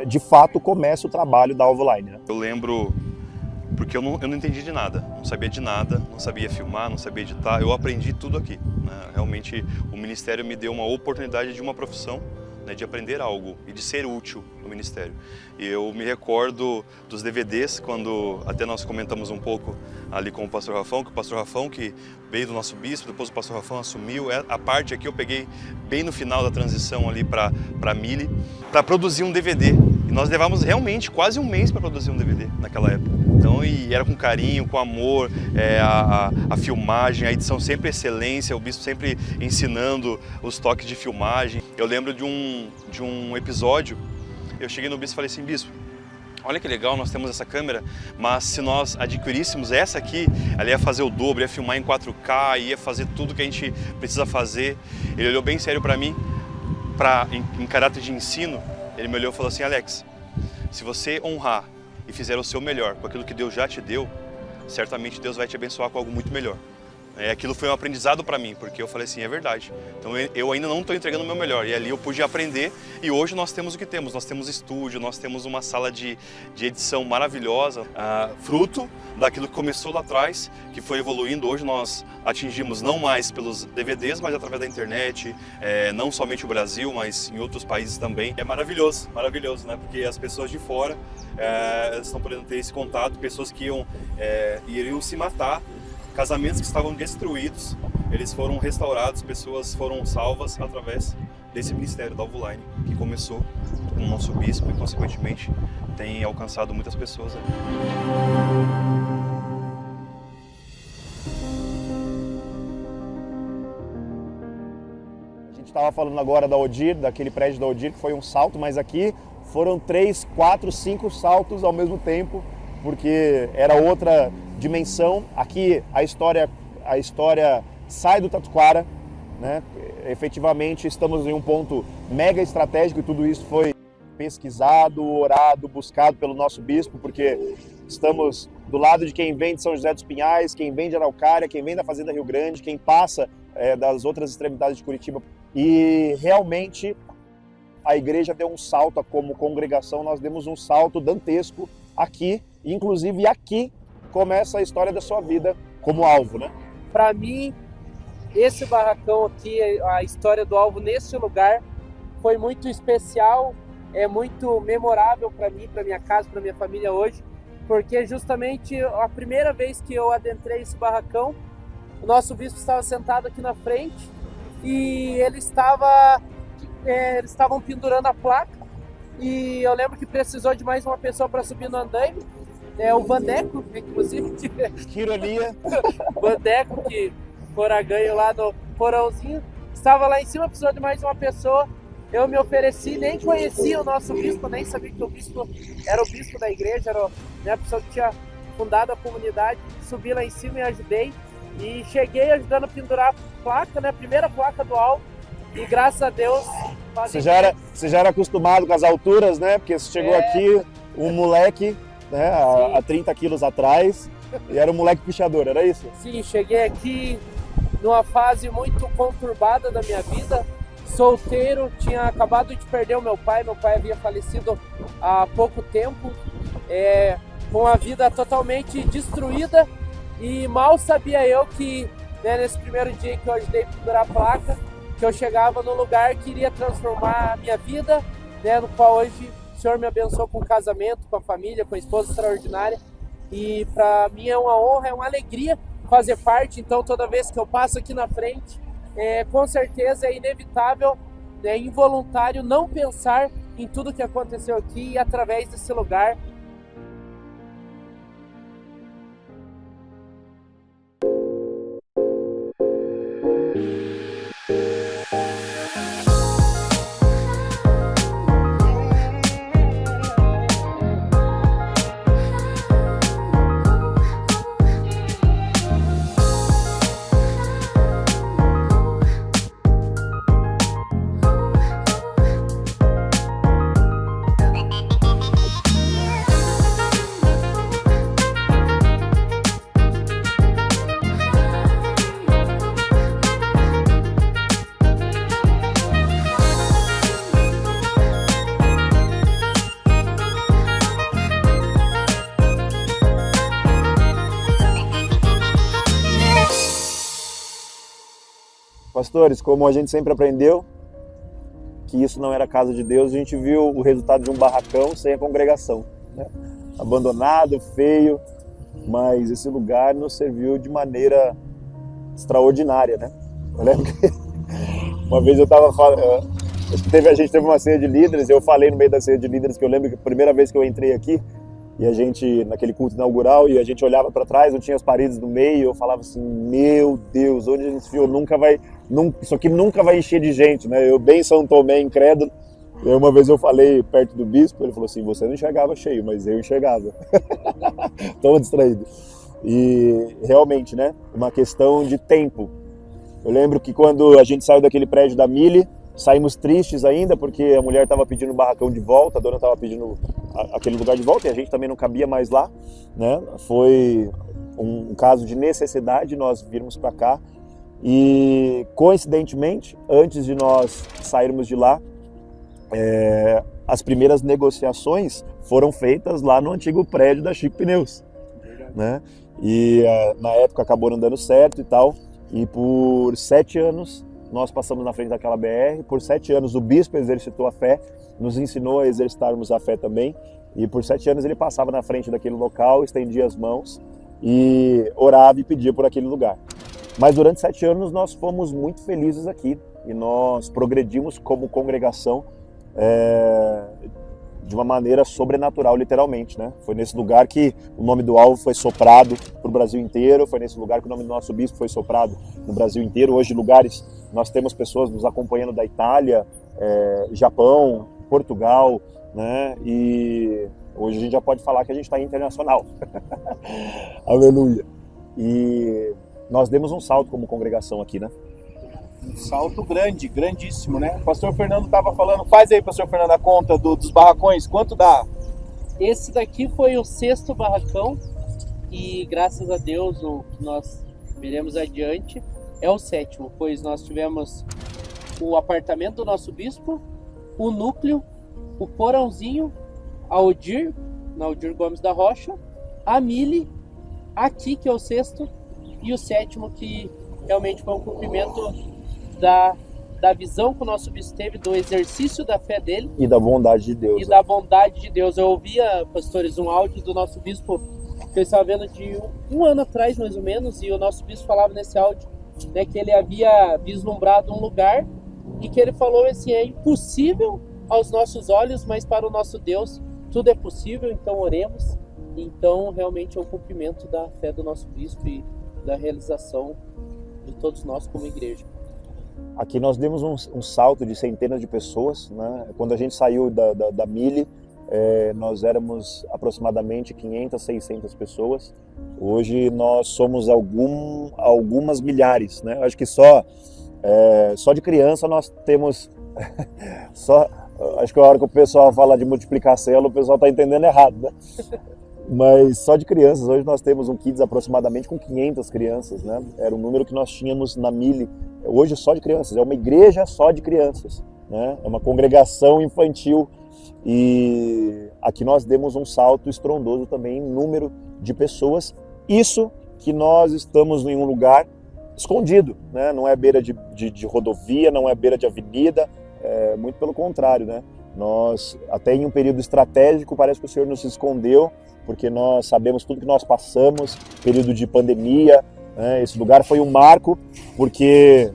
de fato, começa o trabalho da Alvoline, né? Eu lembro... porque eu não entendi de nada, não sabia de nada, não sabia filmar, não sabia editar, eu aprendi tudo aqui, né? Realmente o ministério me deu uma oportunidade de uma profissão, né, de aprender algo e de ser útil no ministério. E eu me recordo dos DVDs, quando até nós comentamos um pouco ali com o pastor Rafão, que o pastor Rafão que veio do nosso bispo, depois o pastor Rafão assumiu, a parte aqui eu peguei bem no final da transição ali para Mili, para produzir um DVD. E nós levamos realmente quase um mês para produzir um DVD naquela época. Então, e era com carinho, com amor, a filmagem, a edição sempre excelência, o bispo sempre ensinando os toques de filmagem. Eu lembro de um episódio, eu cheguei no bispo e falei assim, bispo, olha que legal, nós temos essa câmera, mas se nós adquiríssemos essa aqui, ela ia fazer o dobro, ia filmar em 4K, ia fazer tudo que a gente precisa fazer. Ele olhou bem sério para mim, em caráter de ensino, ele me olhou e falou assim, Alex, se você honrar e fizer o seu melhor com aquilo que Deus já te deu, certamente Deus vai te abençoar com algo muito melhor. Aquilo foi um aprendizado para mim, porque eu falei assim, é verdade. Então eu ainda não estou entregando o meu melhor. E ali eu pude aprender, e hoje nós temos o que temos. Nós temos estúdio, nós temos uma sala de edição maravilhosa, fruto daquilo que começou lá atrás, que foi evoluindo. Hoje nós atingimos não mais pelos DVDs, mas através da internet, não somente o Brasil, mas em outros países também. É maravilhoso, né? Porque as pessoas de fora estão podendo ter esse contato, pessoas que iriam se matar, casamentos que estavam destruídos, eles foram restaurados, pessoas foram salvas através desse ministério da Alvoline, que começou com o nosso bispo e, consequentemente, tem alcançado muitas pessoas ali. A gente estava falando agora da Odir, daquele prédio da Odir, que foi um salto, mas aqui foram 3, 4, 5 saltos ao mesmo tempo, porque era outra dimensão. Aqui a história sai do Tatuquara, né? Efetivamente estamos em um ponto mega estratégico e tudo isso foi pesquisado, orado, buscado pelo nosso bispo, porque estamos do lado de quem vem de São José dos Pinhais, quem vem de Araucária, quem vem da Fazenda Rio Grande, quem passa das outras extremidades de Curitiba. E realmente a igreja deu um salto, como congregação nós demos um salto dantesco aqui, inclusive aqui começa a história da sua vida como alvo, né? Para mim, esse barracão aqui, a história do alvo nesse lugar foi muito especial, é muito memorável para mim, para minha casa, para minha família hoje, porque justamente a primeira vez que eu adentrei esse barracão, o nosso bispo estava sentado aqui na frente e eles estavam pendurando a placa e eu lembro que precisou de mais uma pessoa para subir no andaime, o Vandeco, inclusive, que ironia, Vandeco, que fora ganho lá no porãozinho, estava lá em cima, precisou de mais uma pessoa. Eu me ofereci, nem conhecia o nosso bispo, nem sabia que o bispo era o bispo da igreja, era a pessoa que tinha fundado a comunidade. Subi lá em cima e ajudei. E cheguei ajudando a pendurar a placa, né? A primeira placa do alvo. E graças a Deus... Você já era acostumado com as alturas, né? Porque você chegou aqui, um moleque, né? Há 30 quilos atrás, e era um moleque pichador, era isso? Sim, cheguei aqui numa fase muito conturbada da minha vida. Solteiro, tinha acabado de perder o meu pai havia falecido há pouco tempo, com a vida totalmente destruída, e mal sabia eu que, né, nesse primeiro dia que eu ajudei a pendurar a placa, que eu chegava no lugar que iria transformar a minha vida, né, no qual hoje o Senhor me abençoou com o casamento, com a família, com a esposa extraordinária, e para mim é uma honra, é uma alegria fazer parte. Então toda vez que eu passo aqui na frente, com certeza é inevitável, é involuntário não pensar em tudo que aconteceu aqui e através desse lugar. Pastores, como a gente sempre aprendeu que isso não era a casa de Deus, a gente viu o resultado de um barracão sem a congregação, né? Abandonado, feio, mas esse lugar nos serviu de maneira extraordinária, né? Eu lembro que uma vez eu estava falando, a gente teve uma ceia de líderes, eu falei no meio da ceia de líderes que eu lembro que a primeira vez que eu entrei aqui, e a gente, naquele culto inaugural, e a gente olhava para trás, não tinha as paredes no meio, eu falava assim, meu Deus, onde a gente se viu, isso aqui nunca vai encher de gente, né? Eu bem São Tomé, incrédulo, e uma vez eu falei perto do bispo, ele falou assim, você não enxergava cheio, mas eu enxergava. Tão distraído. E realmente, né, uma questão de tempo. Eu lembro que quando a gente saiu daquele prédio da Mille, saímos tristes ainda, porque a mulher estava pedindo o barracão de volta, a dona estava pedindo aquele lugar de volta, e a gente também não cabia mais lá, né? Foi um caso de necessidade nós virmos para cá, e coincidentemente, antes de nós sairmos de lá, as primeiras negociações foram feitas lá no antigo prédio da Chico Pneus, né? E na época acabou não dando certo e tal, e por 7 anos nós passamos na frente daquela BR, por 7 anos o bispo exercitou a fé, nos ensinou a exercitarmos a fé também, e por 7 anos ele passava na frente daquele local, estendia as mãos e orava e pedia por aquele lugar. Mas durante 7 anos nós fomos muito felizes aqui, e nós progredimos como congregação de uma maneira sobrenatural, literalmente, né? Foi nesse lugar que o nome do alvo foi soprado para o Brasil inteiro, foi nesse lugar que o nome do nosso bispo foi soprado no Brasil inteiro. Hoje, nós temos pessoas nos acompanhando da Itália, Japão, Portugal, né? E Hoje a gente já pode falar que a gente está internacional. Aleluia. E nós demos um salto como congregação aqui, né? Um salto grande, grandíssimo, né? O pastor Fernando estava falando, faz aí, pastor Fernando, a conta dos barracões, quanto dá? Esse daqui foi o 6º barracão e graças a Deus o que nós veremos adiante é o 7º, pois nós tivemos o apartamento do nosso bispo, o núcleo, o porãozinho, a Odir, na Odir Gomes da Rocha, a Mili, aqui que é o 6º, e o 7º que realmente foi um cumprimento da visão que o nosso bispo teve, do exercício da fé dele. E da bondade de Deus. E da bondade de Deus. Eu ouvia, pastores, um áudio do nosso bispo que eu estava vendo de um ano atrás, mais ou menos, e o nosso bispo falava nesse áudio, né, que ele havia vislumbrado um lugar e que ele falou assim, é impossível aos nossos olhos, mas para o nosso Deus tudo é possível, então oremos. Então realmente é um cumprimento da fé do nosso bispo e da realização de todos nós como igreja. Aqui nós demos um salto de centenas de pessoas, né? Quando a gente saiu da Mili, nós éramos aproximadamente 500, 600 pessoas. Hoje nós somos algumas milhares, né? Acho que só de criança nós temos... acho que a hora que o pessoal fala de multiplicação, o pessoal está entendendo errado, né? Mas só de crianças, hoje nós temos um Kids aproximadamente com 500 crianças, né? Era o número que nós tínhamos na Mili. Hoje só de crianças, é uma igreja só de crianças, né? É uma congregação infantil. E aqui nós demos um salto estrondoso também em número de pessoas. Isso que nós estamos em um lugar escondido, né? Não é beira de rodovia, não é beira de avenida, muito pelo contrário, né? Nós, até em um período estratégico, parece que o Senhor nos escondeu, porque nós sabemos tudo que nós passamos, período de pandemia, né? Esse lugar foi um marco, porque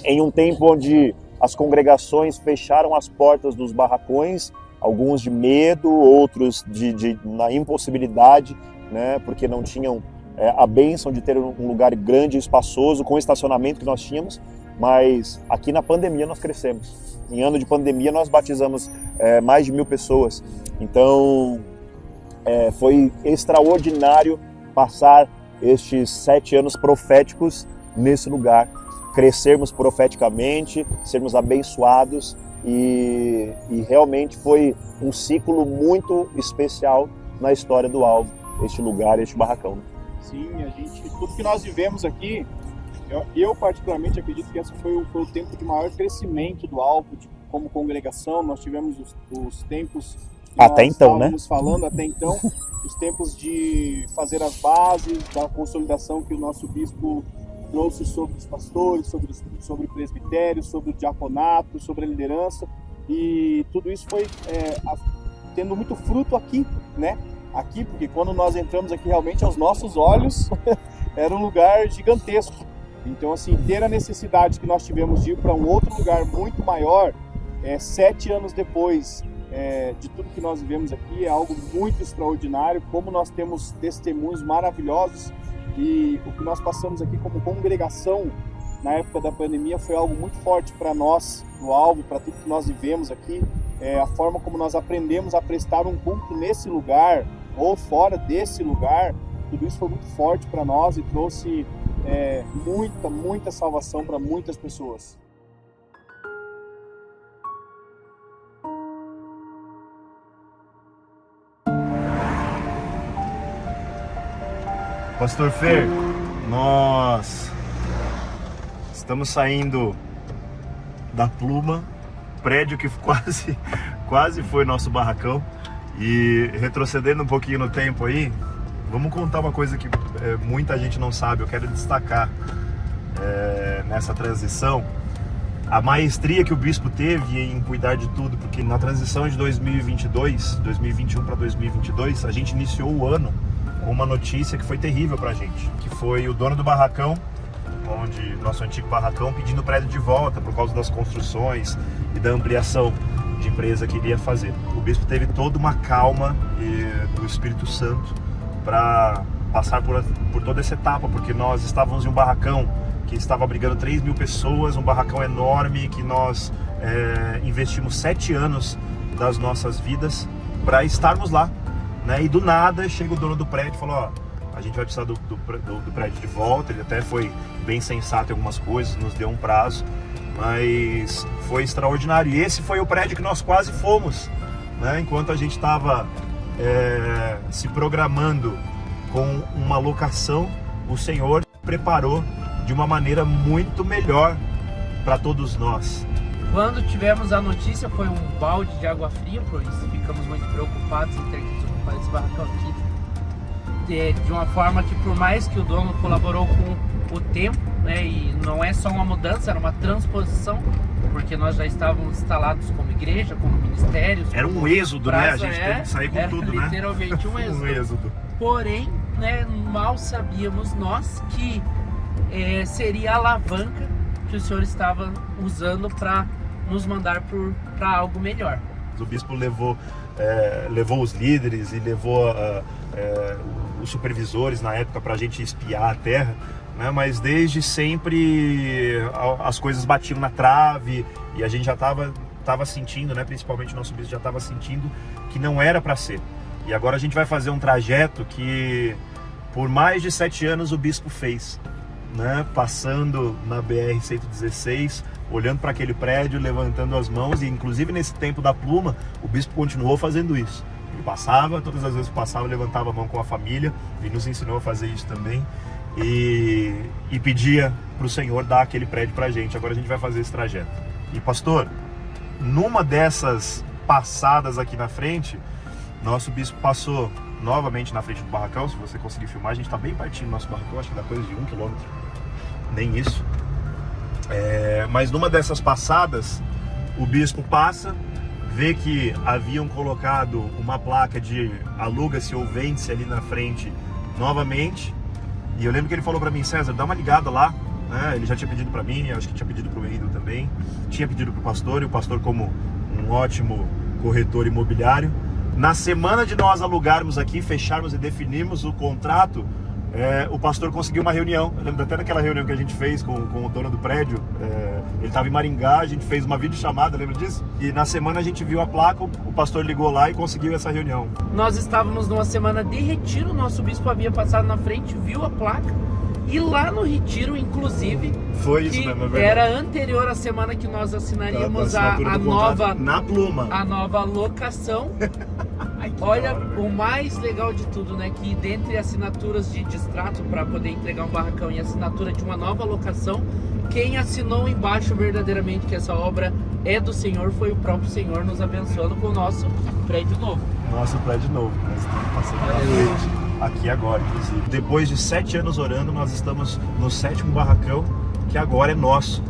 em um tempo onde as congregações fecharam as portas dos barracões, alguns de medo, outros na impossibilidade, né? Porque não tinham a bênção de ter um lugar grande e espaçoso, com o estacionamento que nós tínhamos, mas aqui na pandemia nós crescemos. Em ano de pandemia nós batizamos mais de 1000 pessoas. Então foi extraordinário passar estes 7 anos proféticos nesse lugar. Crescermos profeticamente, sermos abençoados e realmente foi um ciclo muito especial na história do Alvo, este lugar, este barracão. Sim, tudo que nós vivemos aqui, eu particularmente acredito que esse foi o tempo de maior crescimento do Alvo, como congregação. Nós tivemos os tempos que até nós então, né? Estávamos falando até então, os tempos de fazer as bases da consolidação que o nosso bispo trouxe sobre os pastores, sobre o presbitério, sobre o diaconato, sobre a liderança, e tudo isso foi tendo muito fruto aqui, né? Aqui, porque quando nós entramos aqui realmente aos nossos olhos era um lugar gigantesco. Então, assim, ter a necessidade que nós tivemos de ir para um outro lugar muito maior, 7 anos depois de tudo que nós vivemos aqui, é algo muito extraordinário. Como nós temos testemunhos maravilhosos, e o que nós passamos aqui como congregação na época da pandemia foi algo muito forte para nós, no Alvo, para tudo que nós vivemos aqui. A forma como nós aprendemos a prestar um culto nesse lugar ou fora desse lugar, tudo isso foi muito forte para nós e trouxe muita salvação para muitas pessoas. Pastor Fer, nós estamos saindo da Pluma, prédio que quase foi nosso barracão, e retrocedendo um pouquinho no tempo aí, vamos contar uma coisa que muita gente não sabe. Eu quero destacar nessa transição a maestria que o bispo teve em cuidar de tudo, porque na transição de 2021 para 2022, a gente iniciou o ano com uma notícia que foi terrível pra gente, que foi o dono do barracão, nosso antigo barracão, pedindo o prédio de volta por causa das construções e da ampliação de empresa que ele ia fazer. O bispo teve toda uma calma do Espírito Santo para passar por toda essa etapa, porque nós estávamos em um barracão que estava abrigando 3.000 pessoas, um barracão enorme que nós investimos 7 anos das nossas vidas para estarmos lá. né? E do nada chega o dono do prédio e falou, ó, a gente vai precisar do prédio de volta. Ele até foi bem sensato em algumas coisas, nos deu um prazo, mas foi extraordinário. E esse foi o prédio que nós quase fomos, né? Enquanto a gente estava se programando com uma locação, o Senhor preparou de uma maneira muito melhor para todos nós. Quando tivemos a notícia, foi um balde de água fria, pois ficamos muito preocupados em ter que desocupar esse barracão aqui. De uma forma que, por mais que o dono colaborou com o tempo, né, e não é só uma mudança, era uma transposição, porque nós já estávamos instalados como igreja, como ministérios. Era um êxodo, né? A gente teve que sair com tudo, né? Literalmente um êxodo. Um êxodo. Porém, né, mal sabíamos nós que seria a alavanca que o Senhor estava usando para nos mandar para algo melhor. O bispo levou os líderes e levou os supervisores na época para a gente espiar a terra, né? Mas desde sempre as coisas batiam na trave e a gente já estava sentindo, né? Principalmente o nosso bispo já estava sentindo que não era para ser. E agora a gente vai fazer um trajeto que por mais de 7 anos o bispo fez, né? Passando na BR-116, olhando para aquele prédio, levantando as mãos, e inclusive nesse tempo da pluma, o bispo continuou fazendo isso. Ele passava, todas as vezes que passava, levantava a mão com a família, e nos ensinou a fazer isso também, e pedia para o Senhor dar aquele prédio para a gente. Agora a gente vai fazer esse trajeto. E pastor, numa dessas passadas aqui na frente, nosso bispo passou novamente na frente do barracão. Se você conseguir filmar, a gente está bem pertinho do nosso barracão, acho que dá coisa de 1 quilômetro, nem isso. Mas numa dessas passadas, o bispo passa, vê que haviam colocado uma placa de aluga-se ou vende-se ali na frente novamente, e eu lembro que ele falou para mim, César, dá uma ligada lá, né? Ele já tinha pedido para mim, acho que tinha pedido para o Henrique também, tinha pedido para o pastor, e o pastor, como um ótimo corretor imobiliário, na semana de nós alugarmos aqui, fecharmos e definirmos o contrato, o pastor conseguiu uma reunião. Eu lembro até daquela reunião que a gente fez com o dono do prédio. Ele estava em Maringá, a gente fez uma videochamada, lembra disso? E na semana a gente viu a placa, o pastor ligou lá e conseguiu essa reunião. Nós estávamos numa semana de retiro, nosso bispo havia passado na frente, viu a placa, e lá no retiro, inclusive, foi isso que mesmo, era anterior à semana que nós assinaríamos a nova, na pluma, a nova locação. Olha, o mais legal de tudo, né, que dentre assinaturas de distrato para poder entregar um barracão e assinatura de uma nova locação, quem assinou embaixo verdadeiramente que essa obra é do Senhor foi o próprio Senhor nos abençoando com o nosso prédio novo. Nosso prédio novo, nós estamos passando na frente aqui agora, inclusive. Depois de 7 anos orando, nós estamos no 7º barracão, que agora é nosso.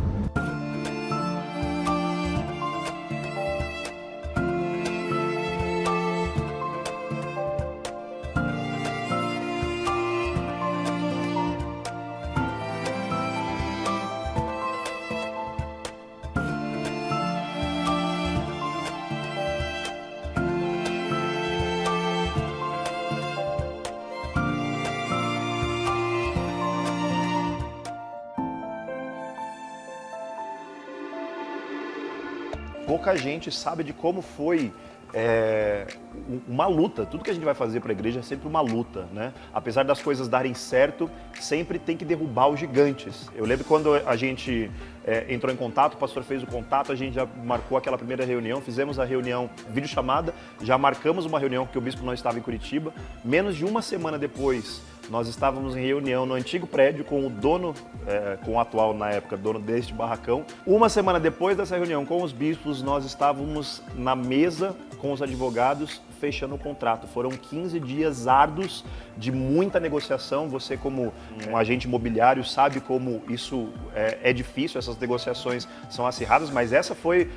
Pouca gente sabe de como foi uma luta. Tudo que a gente vai fazer para a igreja é sempre uma luta, né? Apesar das coisas darem certo, sempre tem que derrubar os gigantes. Eu lembro quando a gente entrou em contato, o pastor fez o contato, a gente já marcou aquela primeira reunião, fizemos a reunião videochamada, já marcamos uma reunião porque o bispo não estava em Curitiba. Menos de uma semana depois, nós estávamos em reunião no antigo prédio com o dono, com o atual, na época, dono deste barracão. Uma semana depois dessa reunião com os bispos, nós estávamos na mesa com os advogados fechando o contrato. Foram 15 dias árduos de muita negociação. Você, como um agente imobiliário, sabe como isso é difícil, essas negociações são acirradas, mas essa foi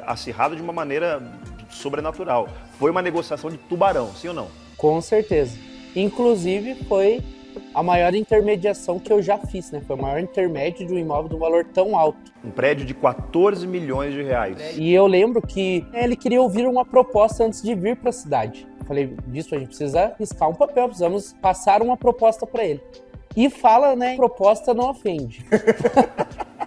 acirrada de uma maneira sobrenatural. Foi uma negociação de tubarão, sim ou não? Com certeza. Inclusive, foi a maior intermediação que eu já fiz, né? Foi o maior intermédio de um imóvel de um valor tão alto. Um prédio de 14 milhões de reais. E eu lembro que ele queria ouvir uma proposta antes de vir para a cidade. Eu falei, disso a gente precisa riscar um papel, precisamos passar uma proposta para ele. E fala, né, proposta não ofende.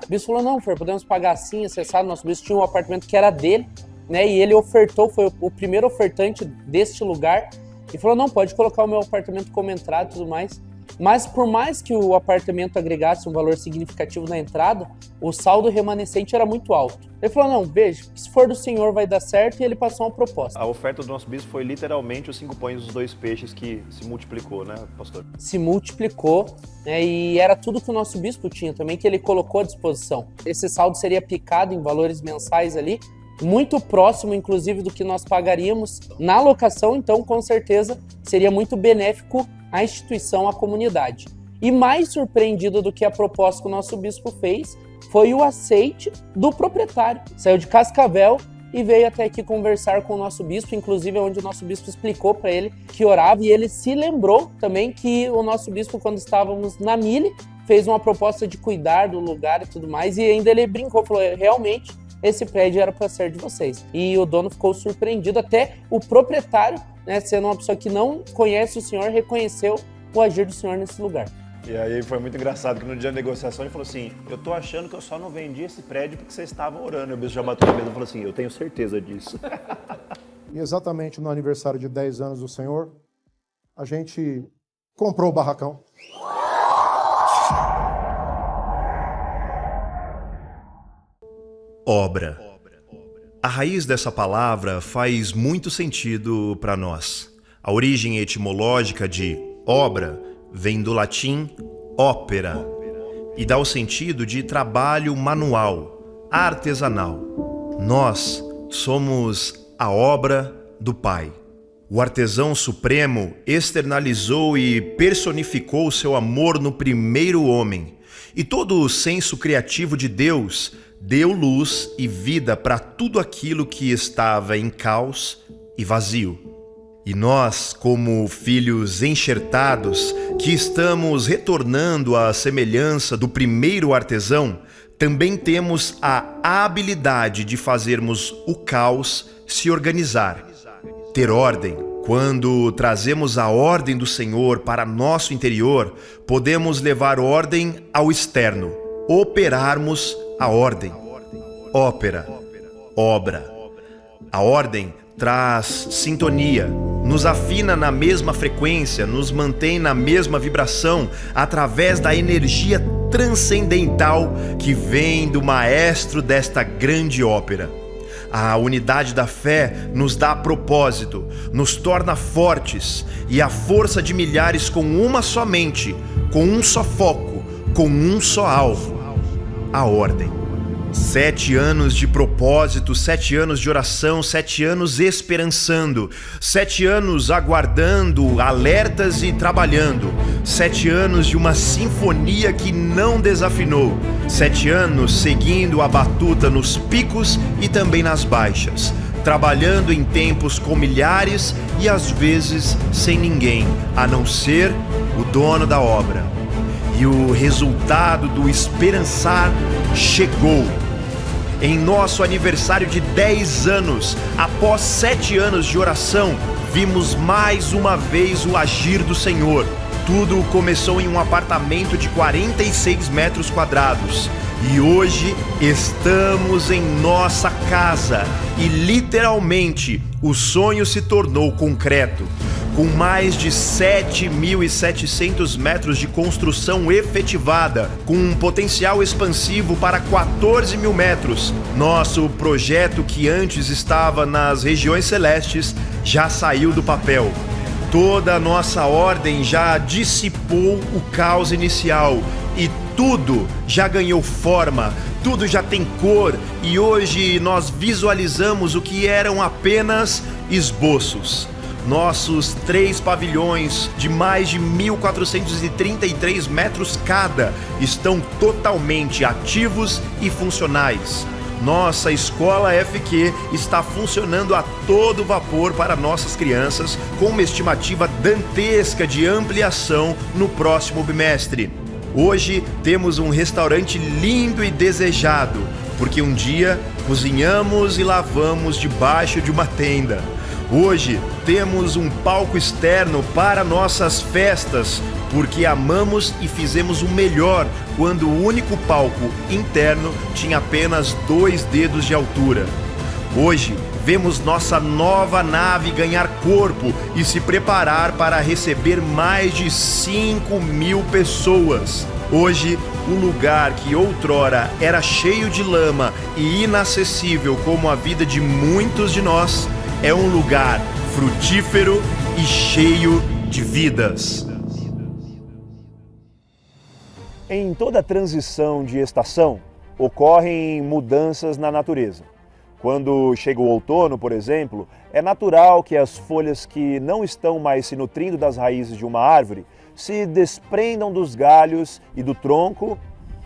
O bispo falou, não, Fer, podemos pagar assim, acessado. Nosso bispo tinha um apartamento que era dele, né? E ele ofertou, foi o primeiro ofertante deste lugar. E falou, não, pode colocar o meu apartamento como entrada e tudo mais. Mas por mais que o apartamento agregasse um valor significativo na entrada, o saldo remanescente era muito alto. Ele falou, não, veja, se for do senhor vai dar certo, e ele passou uma proposta. A oferta do nosso bispo foi literalmente os 5 pães e os 2 peixes que se multiplicou, né, pastor? Se multiplicou, né, e era tudo que o nosso bispo tinha também, que ele colocou à disposição. Esse saldo seria aplicado em valores mensais ali, muito próximo, inclusive, do que nós pagaríamos na locação, então, com certeza, seria muito benéfico à instituição, à comunidade. E mais surpreendido do que a proposta que o nosso bispo fez foi o aceite do proprietário. Saiu de Cascavel e veio até aqui conversar com o nosso bispo, inclusive onde o nosso bispo explicou para ele que orava, e ele se lembrou também que o nosso bispo, quando estávamos na Mille, fez uma proposta de cuidar do lugar e tudo mais, e ainda ele brincou, falou, realmente, esse prédio era para ser de vocês. E o dono ficou surpreendido, até o proprietário, né, sendo uma pessoa que não conhece o senhor, reconheceu o agir do senhor nesse lugar. E aí foi muito engraçado que no dia da negociação ele falou assim, eu tô achando que eu só não vendi esse prédio porque vocês estavam orando. E o bispo já bateu na mesa e falou assim, eu tenho certeza disso. E exatamente no aniversário de 10 anos do Senhor, a gente comprou o barracão. Obra. A raiz dessa palavra faz muito sentido para nós. A origem etimológica de obra vem do latim ópera e dá o sentido de trabalho manual, artesanal. Nós somos a obra do Pai. O artesão supremo externalizou e personificou o seu amor no primeiro homem, e todo o senso criativo de Deus deu luz e vida para tudo aquilo que estava em caos e vazio. E nós, como filhos enxertados, que estamos retornando à semelhança do primeiro artesão, também temos a habilidade de fazermos o caos se organizar, ter ordem. Quando trazemos a ordem do Senhor para nosso interior, podemos levar ordem ao externo, operarmos a ordem. Ópera, obra. A ordem traz sintonia, nos afina na mesma frequência, nos mantém na mesma vibração através da energia transcendental que vem do maestro desta grande ópera. A unidade da fé nos dá propósito, nos torna fortes, e a força de milhares com uma só mente, com um só foco, com um só alvo: a ordem. 7 anos de propósito, 7 anos de oração, 7 anos esperançando, 7 anos aguardando, alertas e trabalhando, 7 anos de uma sinfonia que não desafinou, 7 anos seguindo a batuta nos picos e também nas baixas, trabalhando em tempos com milhares e às vezes sem ninguém, a não ser o dono da obra. E o resultado do esperançar chegou. Em nosso aniversário de 10 anos, após 7 anos de oração, vimos mais uma vez o agir do Senhor. Tudo começou em um apartamento de 46 metros quadrados. E hoje estamos em nossa casa. E literalmente, o sonho se tornou concreto. Com mais de 7.700 metros de construção efetivada, com um potencial expansivo para 14 mil metros, nosso projeto, que antes estava nas regiões celestes, já saiu do papel. Toda a nossa ordem já dissipou o caos inicial e tudo já ganhou forma, tudo já tem cor, e hoje nós visualizamos o que eram apenas esboços. Nossos 3 pavilhões de mais de 1.433 metros cada estão totalmente ativos e funcionais. Nossa escola FQ está funcionando a todo vapor para nossas crianças, com uma estimativa dantesca de ampliação no próximo bimestre. Hoje temos um restaurante lindo e desejado, porque um dia cozinhamos e lavamos debaixo de uma tenda. Hoje temos um palco externo para nossas festas, porque amamos e fizemos o melhor quando o único palco interno tinha apenas 2 dedos de altura. Hoje vemos nossa nova nave ganhar corpo e se preparar para receber mais de 5.000 pessoas. Hoje, o lugar que outrora era cheio de lama e inacessível como a vida de muitos de nós, é um lugar frutífero e cheio de vidas. Em toda transição de estação, ocorrem mudanças na natureza. Quando chega o outono, por exemplo, é natural que as folhas que não estão mais se nutrindo das raízes de uma árvore se desprendam dos galhos e do tronco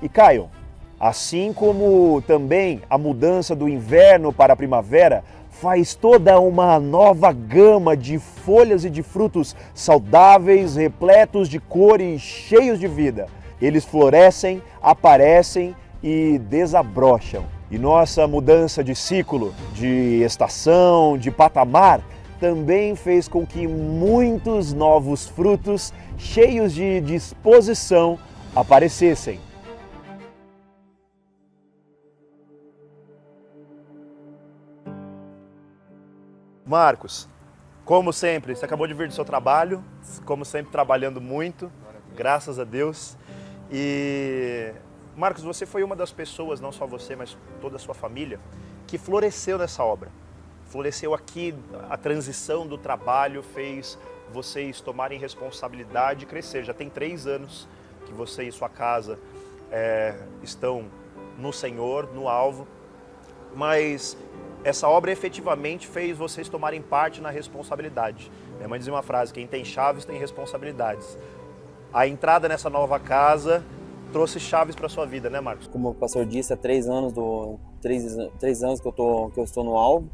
e caiam. Assim como também a mudança do inverno para a primavera faz toda uma nova gama de folhas e de frutos saudáveis, repletos de cor e cheios de vida. Eles florescem, aparecem e desabrocham. E nossa mudança de ciclo, de estação, de patamar, também fez com que muitos novos frutos, cheios de disposição, aparecessem. Marcos, como sempre, você acabou de vir do seu trabalho, como sempre trabalhando muito, graças a Deus. E Marcos, você foi uma das pessoas, não só você, mas toda a sua família, que floresceu nessa obra. Floresceu aqui, a transição do trabalho fez vocês tomarem responsabilidade e crescer. Já tem 3 anos que você e sua casa estão no Senhor, no alvo, mas essa obra efetivamente fez vocês tomarem parte na responsabilidade. Minha mãe dizia uma frase: quem tem chaves tem responsabilidades. A entrada nessa nova casa trouxe chaves para a sua vida, né, Marcos? Como o pastor disse, há 3 anos, 3 anos que eu estou no alvo.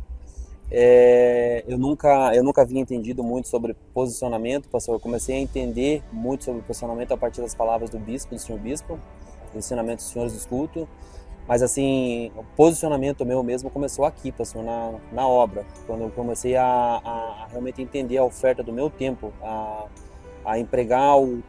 Eu nunca havia entendido muito sobre posicionamento, pastor. Eu comecei a entender muito sobre posicionamento a partir das palavras do senhor bispo, do ensinamento dos senhores do culto. Mas assim, o posicionamento meu mesmo começou aqui, pastor, na obra. Quando eu comecei a realmente entender a oferta do meu tempo, a empregar o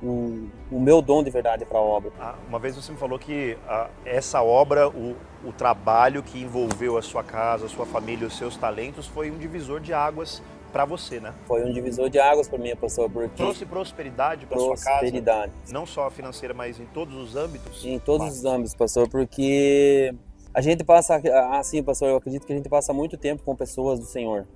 meu dom de verdade para a obra. Uma vez você me falou que essa obra, o trabalho que envolveu a sua casa, a sua família, os seus talentos, foi um divisor de águas para você, né? Foi um divisor de águas para mim, pastor, porque trouxe prosperidade para sua casa, não só financeira, mas em todos os âmbitos. Em todos os âmbitos, pastor, porque a gente passa, assim, pastor, eu acredito que a gente passa muito tempo com pessoas do Senhor.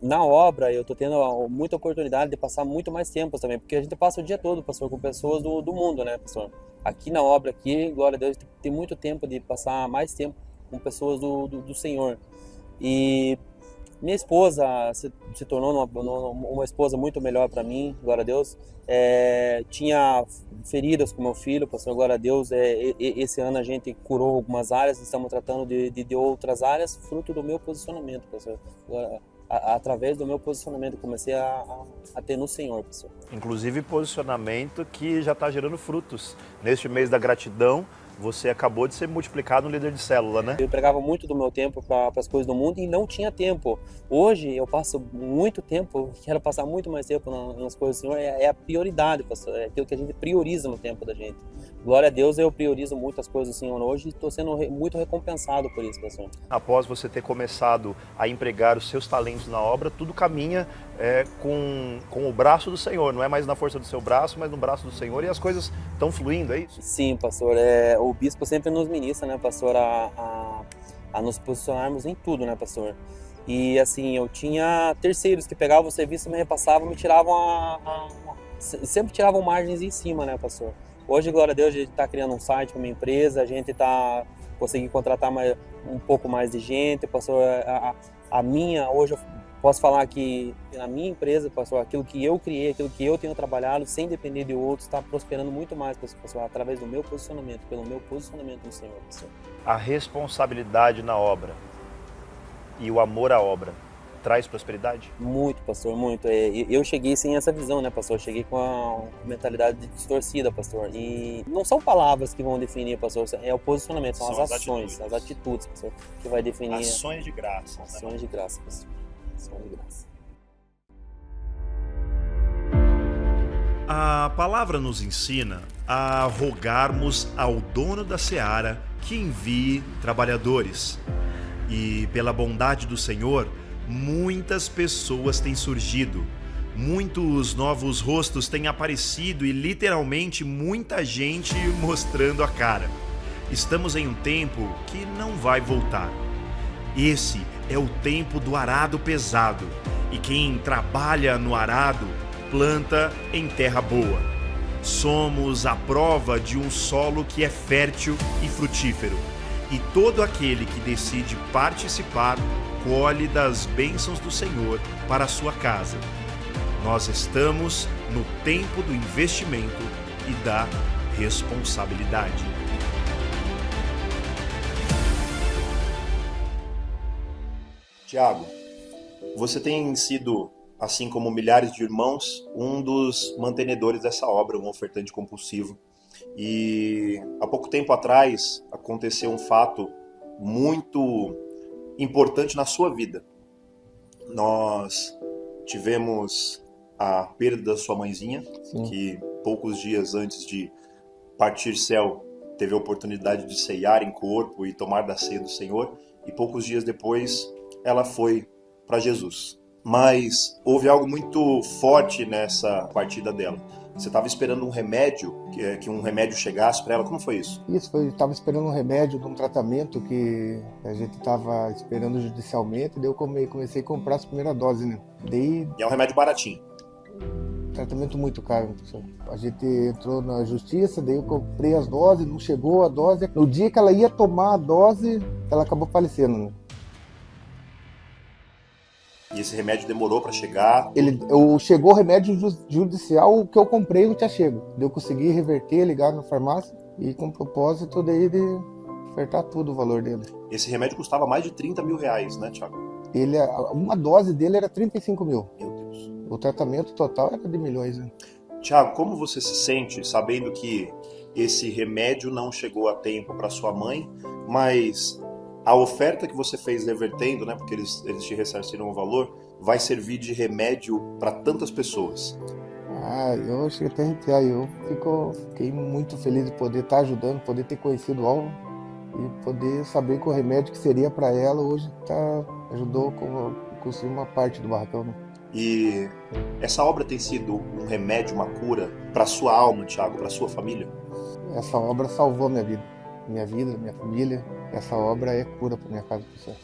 Na obra eu estou tendo muita oportunidade de passar muito mais tempo também, porque a gente passa o dia todo, pastor, com pessoas do mundo, né, pastor? Aqui na obra, glória a Deus, tem muito tempo de passar mais tempo com pessoas do Senhor. E minha esposa se tornou uma esposa muito melhor para mim, glória a Deus. Tinha feridas com meu filho, pastor, glória a Deus. Esse ano a gente curou algumas áreas, estamos tratando de outras áreas, fruto do meu posicionamento, pastor. Através do meu posicionamento, comecei a ter no Senhor, pastor. Inclusive posicionamento que já está gerando frutos. Neste mês da gratidão, você acabou de ser multiplicado no líder de célula, né? Eu empregava muito do meu tempo para as coisas do mundo e não tinha tempo. Hoje eu passo muito tempo, quero passar muito mais tempo nas coisas do Senhor. É a prioridade, pastor. É aquilo que a gente prioriza no tempo da gente. Glória a Deus, eu priorizo muito as coisas do Senhor hoje e estou sendo muito recompensado por isso, pastor. Após você ter começado a empregar os seus talentos na obra, tudo caminha com o braço do Senhor. Não é mais na força do seu braço, mas no braço do Senhor, e as coisas estão fluindo, é isso? Sim, pastor. O bispo sempre nos ministra, né, pastor, a nos posicionarmos em tudo, né, pastor? E assim, eu tinha terceiros que pegavam o serviço, me repassavam, me tiravam sempre tiravam margens em cima, né, pastor? Hoje, glória a Deus, a gente está criando um site para minha empresa, a gente está conseguindo contratar um pouco mais de gente, pastor. Hoje eu posso falar que a minha empresa, pastor, aquilo que eu criei, aquilo que eu tenho trabalhado, sem depender de outros, está prosperando muito mais, pastor, através do meu posicionamento, pelo meu posicionamento no Senhor, pastor. A responsabilidade na obra e o amor à obra traz prosperidade? Muito, pastor, muito. Eu cheguei sem essa visão, né, pastor? Eu cheguei com a mentalidade distorcida, pastor. E não são palavras que vão definir, pastor, é o posicionamento, são as ações, as atitudes, pastor, que vai definir. Ações de graça. Ações de graça, pastor. Ações de graça. A palavra nos ensina a rogarmos ao dono da seara que envie trabalhadores. E pela bondade do Senhor, muitas pessoas têm surgido. Muitos novos rostos têm aparecido e literalmente muita gente mostrando a cara. Estamos em um tempo que não vai voltar. Esse é o tempo do arado pesado, e quem trabalha no arado planta em terra boa. Somos a prova de um solo que é fértil e frutífero, e todo aquele que decide participar colhe das bênçãos do Senhor para a sua casa. Nós estamos no tempo do investimento e da responsabilidade. Tiago, você tem sido, assim como milhares de irmãos, um dos mantenedores dessa obra, um ofertante compulsivo. E há pouco tempo atrás aconteceu um fato muito importante na sua vida. Nós tivemos a perda da sua mãezinha, Sim. que poucos dias antes de partir céu teve a oportunidade de ceiar em corpo e tomar da ceia do Senhor, e poucos dias depois ela foi para Jesus. Mas houve algo muito forte nessa partida dela. Você estava esperando um remédio, que um remédio chegasse para ela. Como foi isso? Isso, eu estava esperando um remédio de um tratamento que a gente estava esperando judicialmente, daí eu comecei a comprar as primeiras doses, né? E é um remédio baratinho. Tratamento muito caro, professor. A gente entrou na justiça, daí eu comprei as doses, não chegou a dose. No dia que ela ia tomar a dose, ela acabou falecendo, né? E esse remédio demorou para chegar? Chegou o remédio judicial que eu comprei não tinha chego. Daí eu consegui reverter, ligar na farmácia e com propósito daí de ofertar tudo o valor dele. Esse remédio custava mais de 30 mil reais, né, Tiago? Uma dose dele era 35 mil. Meu Deus. O tratamento total era de milhões, né? Tiago, como você se sente sabendo que esse remédio não chegou a tempo para sua mãe, mas a oferta que você fez revertendo, né, porque eles te ressarciram o valor, vai servir de remédio para tantas pessoas? Eu cheguei até a arrepiar. Fiquei muito feliz de poder estar ajudando, poder ter conhecido o Alvo e poder saber que o remédio que seria para ela hoje ajudou a construir uma parte do barracão, né? E essa obra tem sido um remédio, uma cura para sua alma, Tiago, para sua família? Essa obra salvou minha vida, minha família. Essa obra é cura para minha casa, professor.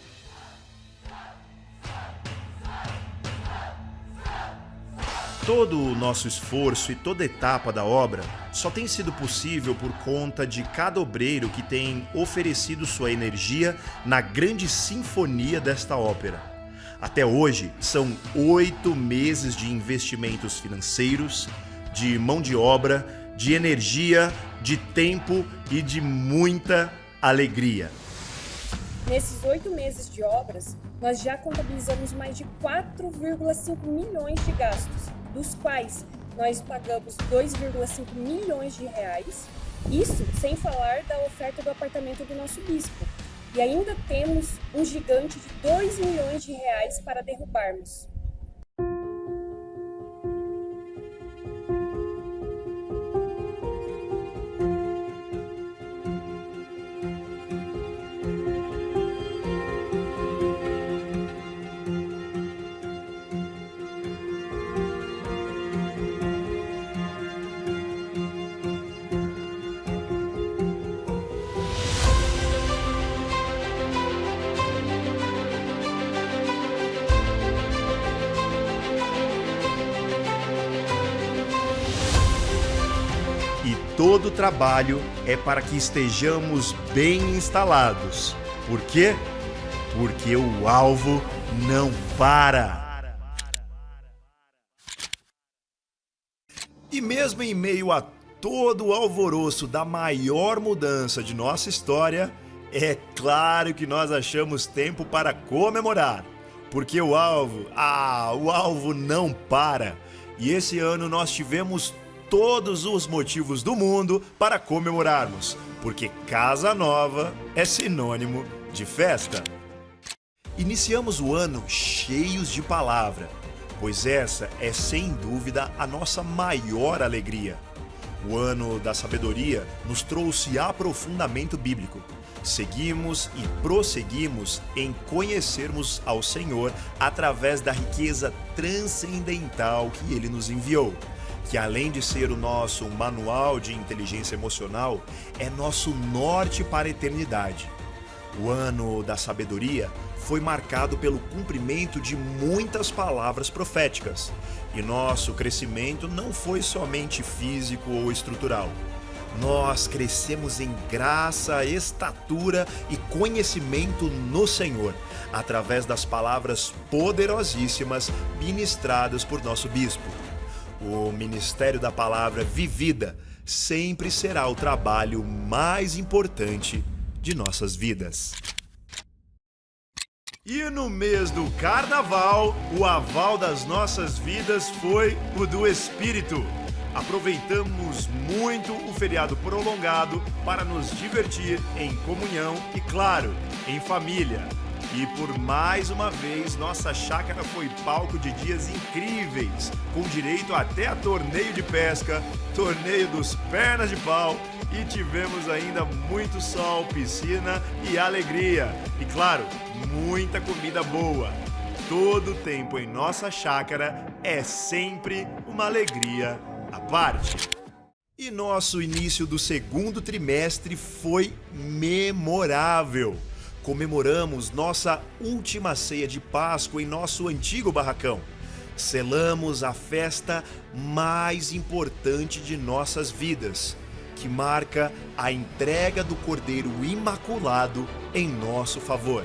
Todo o nosso esforço e toda etapa da obra só tem sido possível por conta de cada obreiro que tem oferecido sua energia na grande sinfonia desta ópera. Até hoje, são 8 meses de investimentos financeiros, de mão de obra, de energia, de tempo e de muita alegria. Nesses 8 meses de obras, nós já contabilizamos mais de 4,5 milhões de gastos, dos quais nós pagamos 2,5 milhões de reais, isso sem falar da oferta do apartamento do nosso bispo. E ainda temos um gigante de 2 milhões de reais para derrubarmos. Todo trabalho é para que estejamos bem instalados. Por quê? Porque o alvo não para. E mesmo em meio a todo o alvoroço da maior mudança de nossa história, é claro que nós achamos tempo para comemorar. Porque o alvo não para. E esse ano nós tivemos todos os motivos do mundo para comemorarmos, porque casa nova é sinônimo de festa. Iniciamos o ano cheios de palavra, pois essa é sem dúvida a nossa maior alegria. O ano da sabedoria nos trouxe aprofundamento bíblico. seguimos e prosseguimos em conhecermos ao Senhor através da riqueza transcendental que Ele nos enviou, que além de ser o nosso manual de inteligência emocional, é nosso norte para a eternidade. O ano da sabedoria foi marcado pelo cumprimento de muitas palavras proféticas, e nosso crescimento não foi somente físico ou estrutural. Nós crescemos em graça, estatura e conhecimento no Senhor, através das palavras poderosíssimas ministradas por nosso bispo. O ministério da palavra vivida sempre será o trabalho mais importante de nossas vidas. E no mês do Carnaval, o aval das nossas vidas foi o do Espírito. Aproveitamos muito o feriado prolongado para nos divertir em comunhão e, claro, em família. E por mais uma vez, nossa chácara foi palco de dias incríveis, com direito até a torneio de pesca, torneio dos pernas de pau, e tivemos ainda muito sol, piscina e alegria. E claro, muita comida boa. Todo tempo em nossa chácara é sempre uma alegria à parte. E nosso início do segundo trimestre foi memorável. Comemoramos nossa última ceia de Páscoa em nosso antigo barracão. Selamos a festa mais importante de nossas vidas, que marca a entrega do Cordeiro Imaculado em nosso favor.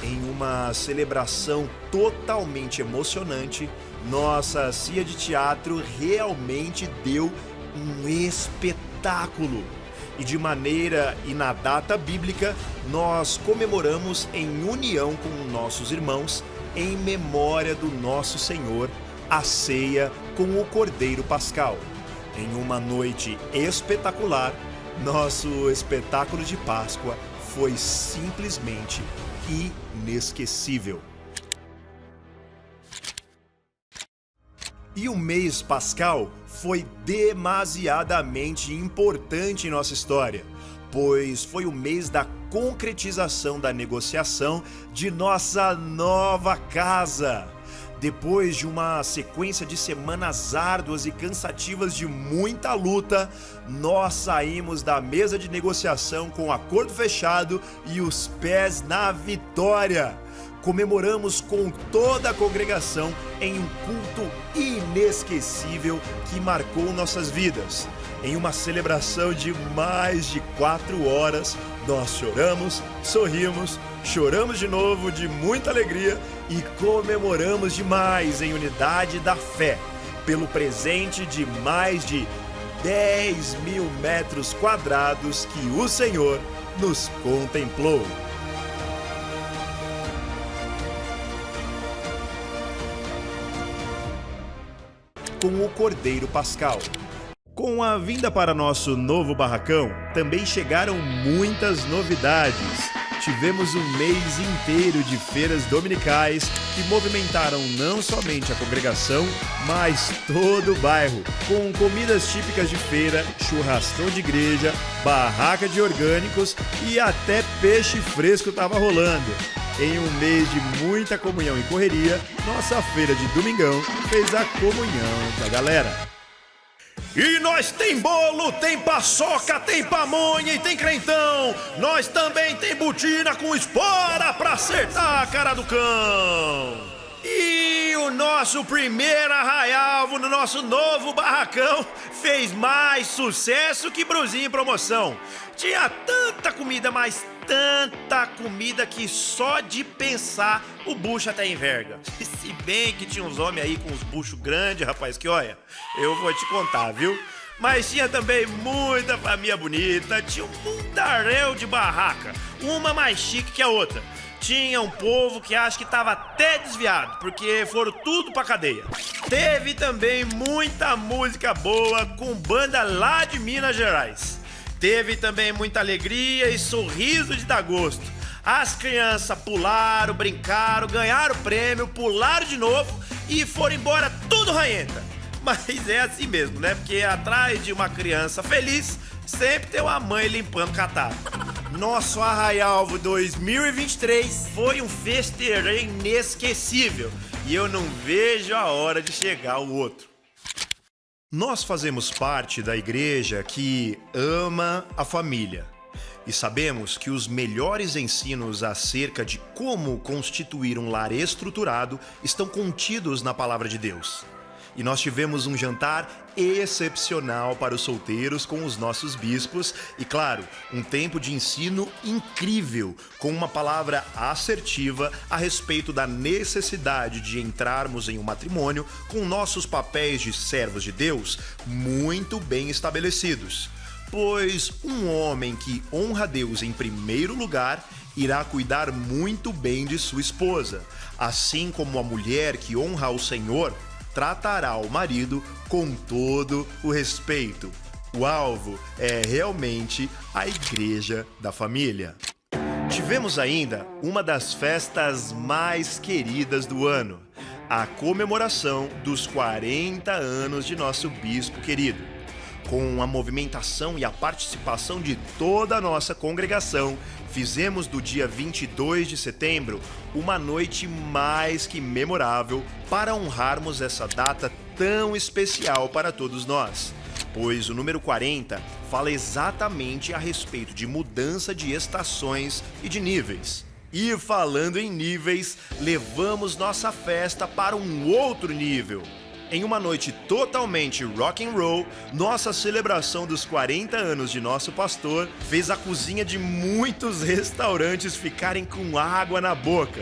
Em uma celebração totalmente emocionante, nossa ceia de teatro realmente deu um espetáculo. E de maneira e na data bíblica, nós comemoramos em união com nossos irmãos, em memória do nosso Senhor, a ceia com o Cordeiro Pascal. Em uma noite espetacular, nosso espetáculo de Páscoa foi simplesmente inesquecível. E o mês pascal foi demasiadamente importante em nossa história, pois foi o mês da concretização da negociação de nossa nova casa. Depois de uma sequência de semanas árduas e cansativas de muita luta, nós saímos da mesa de negociação com o acordo fechado e os pés na vitória. Comemoramos com toda a congregação em um culto inesquecível que marcou nossas vidas. Em uma celebração de mais de 4 horas, nós choramos, sorrimos, choramos de novo de muita alegria e comemoramos demais em unidade da fé, pelo presente de mais de 10.000 metros quadrados que o Senhor nos contemplou. Com o Cordeiro Pascal. Com a vinda para nosso novo barracão, também chegaram muitas novidades. Tivemos um mês inteiro de feiras dominicais que movimentaram não somente a congregação, mas todo o bairro, com comidas típicas de feira, churrascão de igreja, barraca de orgânicos e até peixe fresco estava rolando. Em um mês de muita comunhão e correria, nossa feira de domingão fez a comunhão da galera. E nós tem bolo, tem paçoca, tem pamonha e tem crentão. Nós também tem botina com espora pra acertar a cara do cão. E o nosso primeiro arraial no nosso novo barracão fez mais sucesso que Bruzinho em promoção. Tinha tanta comida, mas tanta comida que só de pensar o bucho até enverga. Se bem que tinha uns homens aí com uns buchos grandes, rapaz, que olha, eu vou te contar, viu? Mas tinha também muita família bonita, tinha um mundaréu de barraca, uma mais chique que a outra. Tinha um povo que acho que tava até desviado, porque foram tudo pra cadeia. Teve também muita música boa com banda lá de Minas Gerais. Teve também muita alegria e sorriso de dar gosto. As crianças pularam, brincaram, ganharam prêmio, pularam de novo e foram embora tudo ranhenta. Mas é assim mesmo, né? Porque atrás de uma criança feliz sempre tem uma mãe limpando catarro. Nosso Arraialvo 2023 foi um festeiro inesquecível e eu não vejo a hora de chegar o outro. Nós fazemos parte da igreja que ama a família e sabemos que os melhores ensinos acerca de como constituir um lar estruturado estão contidos na palavra de Deus. E nós tivemos um jantar excepcional para os solteiros com os nossos bispos e, claro, um tempo de ensino incrível, com uma palavra assertiva a respeito da necessidade de entrarmos em um matrimônio com nossos papéis de servos de Deus muito bem estabelecidos. Pois um homem que honra Deus em primeiro lugar irá cuidar muito bem de sua esposa, assim como a mulher que honra ao Senhor tratará o marido com todo o respeito. O alvo é realmente a igreja da família. Tivemos ainda uma das festas mais queridas do ano, a comemoração dos 40 anos de nosso bispo querido. Com a movimentação e a participação de toda a nossa congregação, fizemos do dia 22 de setembro uma noite mais que memorável para honrarmos essa data tão especial para todos nós, pois o número 40 fala exatamente a respeito de mudança de estações e de níveis. E falando em níveis, levamos nossa festa para um outro nível. Em uma noite totalmente rock and roll, nossa celebração dos 40 anos de nosso pastor fez a cozinha de muitos restaurantes ficarem com água na boca.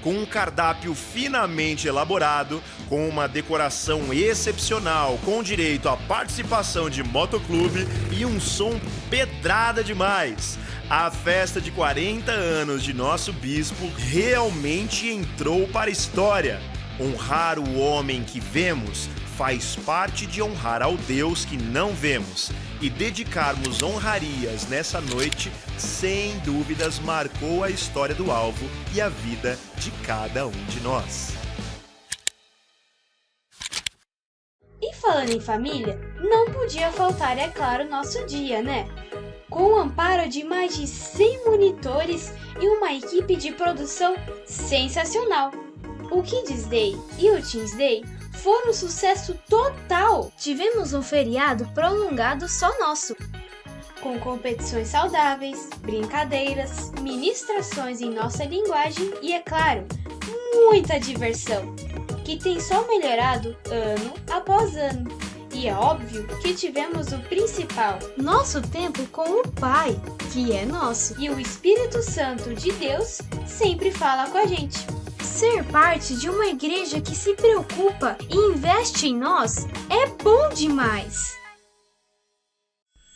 Com um cardápio finamente elaborado, com uma decoração excepcional, com direito à participação de motoclube e um som pedrada demais. A festa de 40 anos de nosso bispo realmente entrou para a história. Honrar o homem que vemos faz parte de honrar ao Deus que não vemos. E dedicarmos honrarias nessa noite, sem dúvidas, marcou a história do alvo e a vida de cada um de nós. E falando em família, não podia faltar, é claro, nosso dia, né? Com o amparo de mais de 100 monitores e uma equipe de produção sensacional. O Kids Day e o Teens Day foram um sucesso total. Tivemos um feriado prolongado só nosso, com competições saudáveis, brincadeiras, ministrações em nossa linguagem e, é claro, muita diversão, que tem só melhorado ano após ano. E é óbvio que tivemos o principal, nosso tempo com o Pai, que é nosso, e o Espírito Santo de Deus sempre fala com a gente. Ser parte de uma igreja que se preocupa e investe em nós é bom demais.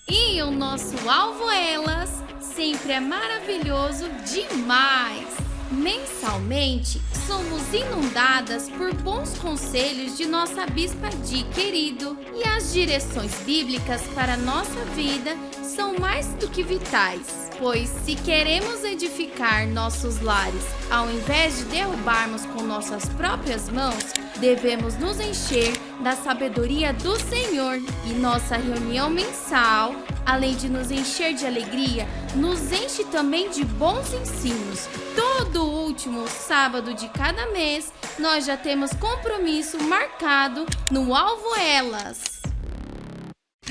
E o nosso Alvo Elas sempre é maravilhoso demais. Mensalmente, somos inundadas por bons conselhos de nossa Bispa Di querido. E as direções bíblicas para a nossa vida são mais do que vitais. Pois se queremos edificar nossos lares, ao invés de derrubarmos com nossas próprias mãos, devemos nos encher da sabedoria do Senhor. E nossa reunião mensal, além de nos encher de alegria, nos enche também de bons ensinos. Todo último sábado de cada mês, nós já temos compromisso marcado no Alvo Elas.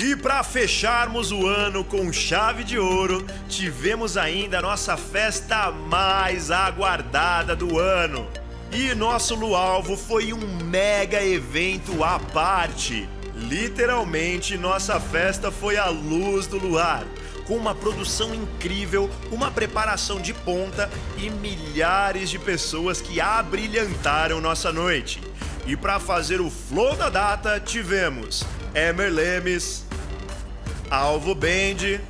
E para fecharmos o ano com chave de ouro, tivemos ainda a nossa festa mais aguardada do ano. E nosso Lualvo foi um mega evento à parte. Literalmente, nossa festa foi a luz do luar, com uma produção incrível, uma preparação de ponta e milhares de pessoas que abrilhantaram nossa noite. E para fazer o flow da data, tivemos Emer Lemes, Alvo Band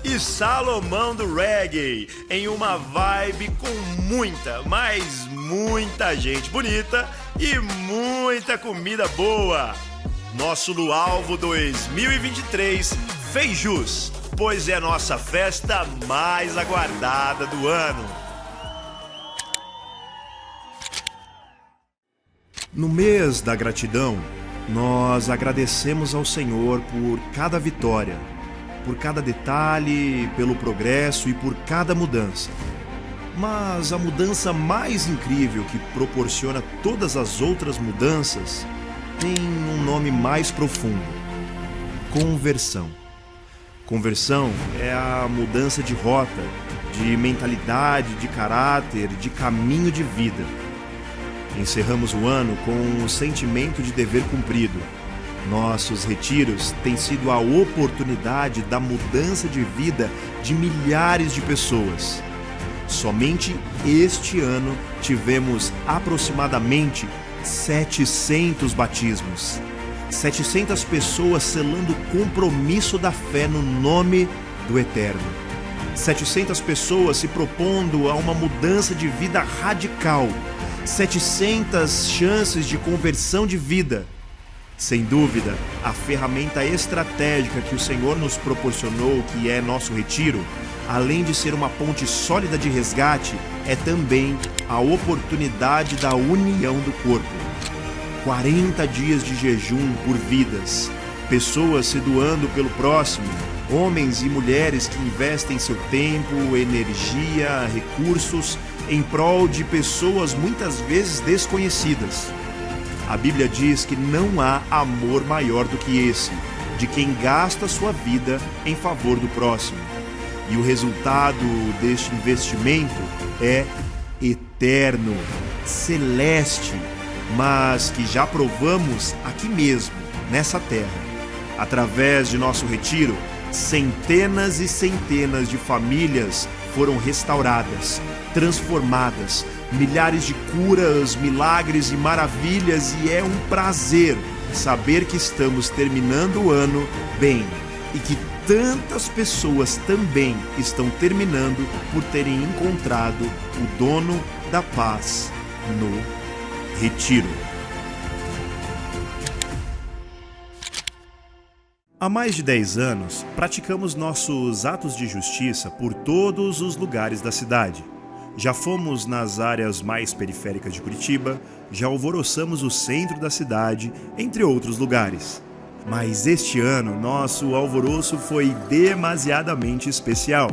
e Salomão do Reggae, em uma vibe com muita, mas muita gente bonita e muita comida boa. Nosso Lualvo 2023 fez jus, pois é a nossa festa mais aguardada do ano. No mês da gratidão, nós agradecemos ao Senhor por cada vitória, por cada detalhe, pelo progresso e por cada mudança. Mas a mudança mais incrível que proporciona todas as outras mudanças tem um nome mais profundo: conversão. Conversão é a mudança de rota, de mentalidade, de caráter, de caminho de vida. Encerramos o ano com o sentimento de dever cumprido. Nossos retiros têm sido a oportunidade da mudança de vida de milhares de pessoas. Somente este ano tivemos aproximadamente 700 batismos. 700 pessoas selando o compromisso da fé no nome do Eterno. 700 pessoas se propondo a uma mudança de vida radical. 700 chances de conversão de vida. Sem dúvida, a ferramenta estratégica que o Senhor nos proporcionou, que é nosso retiro, além de ser uma ponte sólida de resgate, é também a oportunidade da união do corpo. 40 dias de jejum por vidas, pessoas se doando pelo próximo, homens e mulheres que investem seu tempo, energia, recursos em prol de pessoas muitas vezes desconhecidas. A Bíblia diz que não há amor maior do que esse, de quem gasta sua vida em favor do próximo. E o resultado deste investimento é eterno, celeste, mas que já provamos aqui mesmo, nessa terra. Através de nosso retiro, centenas e centenas de famílias foram restauradas, transformadas, milhares de curas, milagres e maravilhas, e é um prazer saber que estamos terminando o ano bem e que tantas pessoas também estão terminando por terem encontrado o dono da paz no retiro. Há mais de 10 anos, praticamos nossos atos de justiça por todos os lugares da cidade. Já fomos nas áreas mais periféricas de Curitiba, já alvoroçamos o centro da cidade, entre outros lugares. Mas este ano, nosso alvoroço foi demasiadamente especial,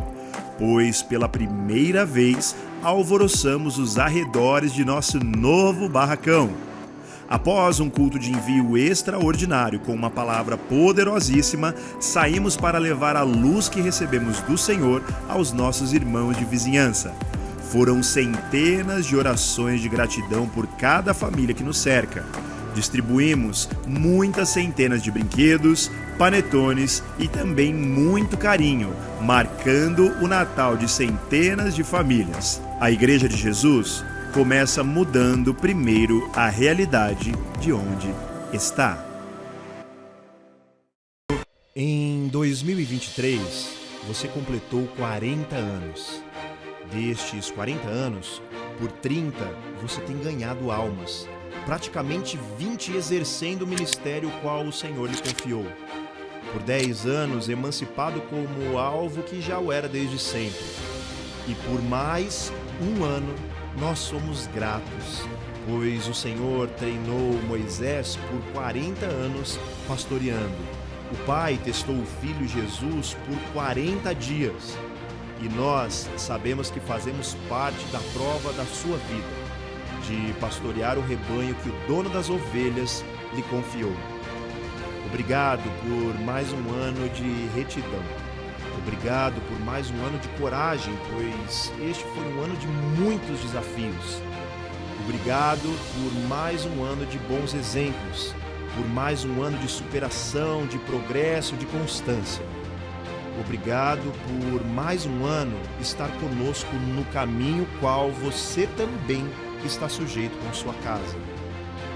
pois pela primeira vez alvoroçamos os arredores de nosso novo barracão. Após um culto de envio extraordinário com uma palavra poderosíssima, saímos para levar a luz que recebemos do Senhor aos nossos irmãos de vizinhança. Foram centenas de orações de gratidão por cada família que nos cerca. Distribuímos muitas centenas de brinquedos, panetones e também muito carinho, marcando o Natal de centenas de famílias. A Igreja de Jesus começa mudando primeiro a realidade de onde está. Em 2023, você completou 40 anos. Destes 40 anos, por 30 você tem ganhado almas. Praticamente 20 exercendo o ministério qual o Senhor lhe confiou. Por 10 anos emancipado como alvo que já o era desde sempre. E por mais um ano nós somos gratos, pois o Senhor treinou Moisés por 40 anos pastoreando. O Pai testou o Filho Jesus por 40 dias. E nós sabemos que fazemos parte da prova da sua vida, de pastorear o rebanho que o dono das ovelhas lhe confiou. Obrigado por mais um ano de retidão. Obrigado por mais um ano de coragem, pois este foi um ano de muitos desafios. Obrigado por mais um ano de bons exemplos, por mais um ano de superação, de progresso, de constância. Obrigado por mais um ano estar conosco no caminho qual você também está sujeito com sua casa.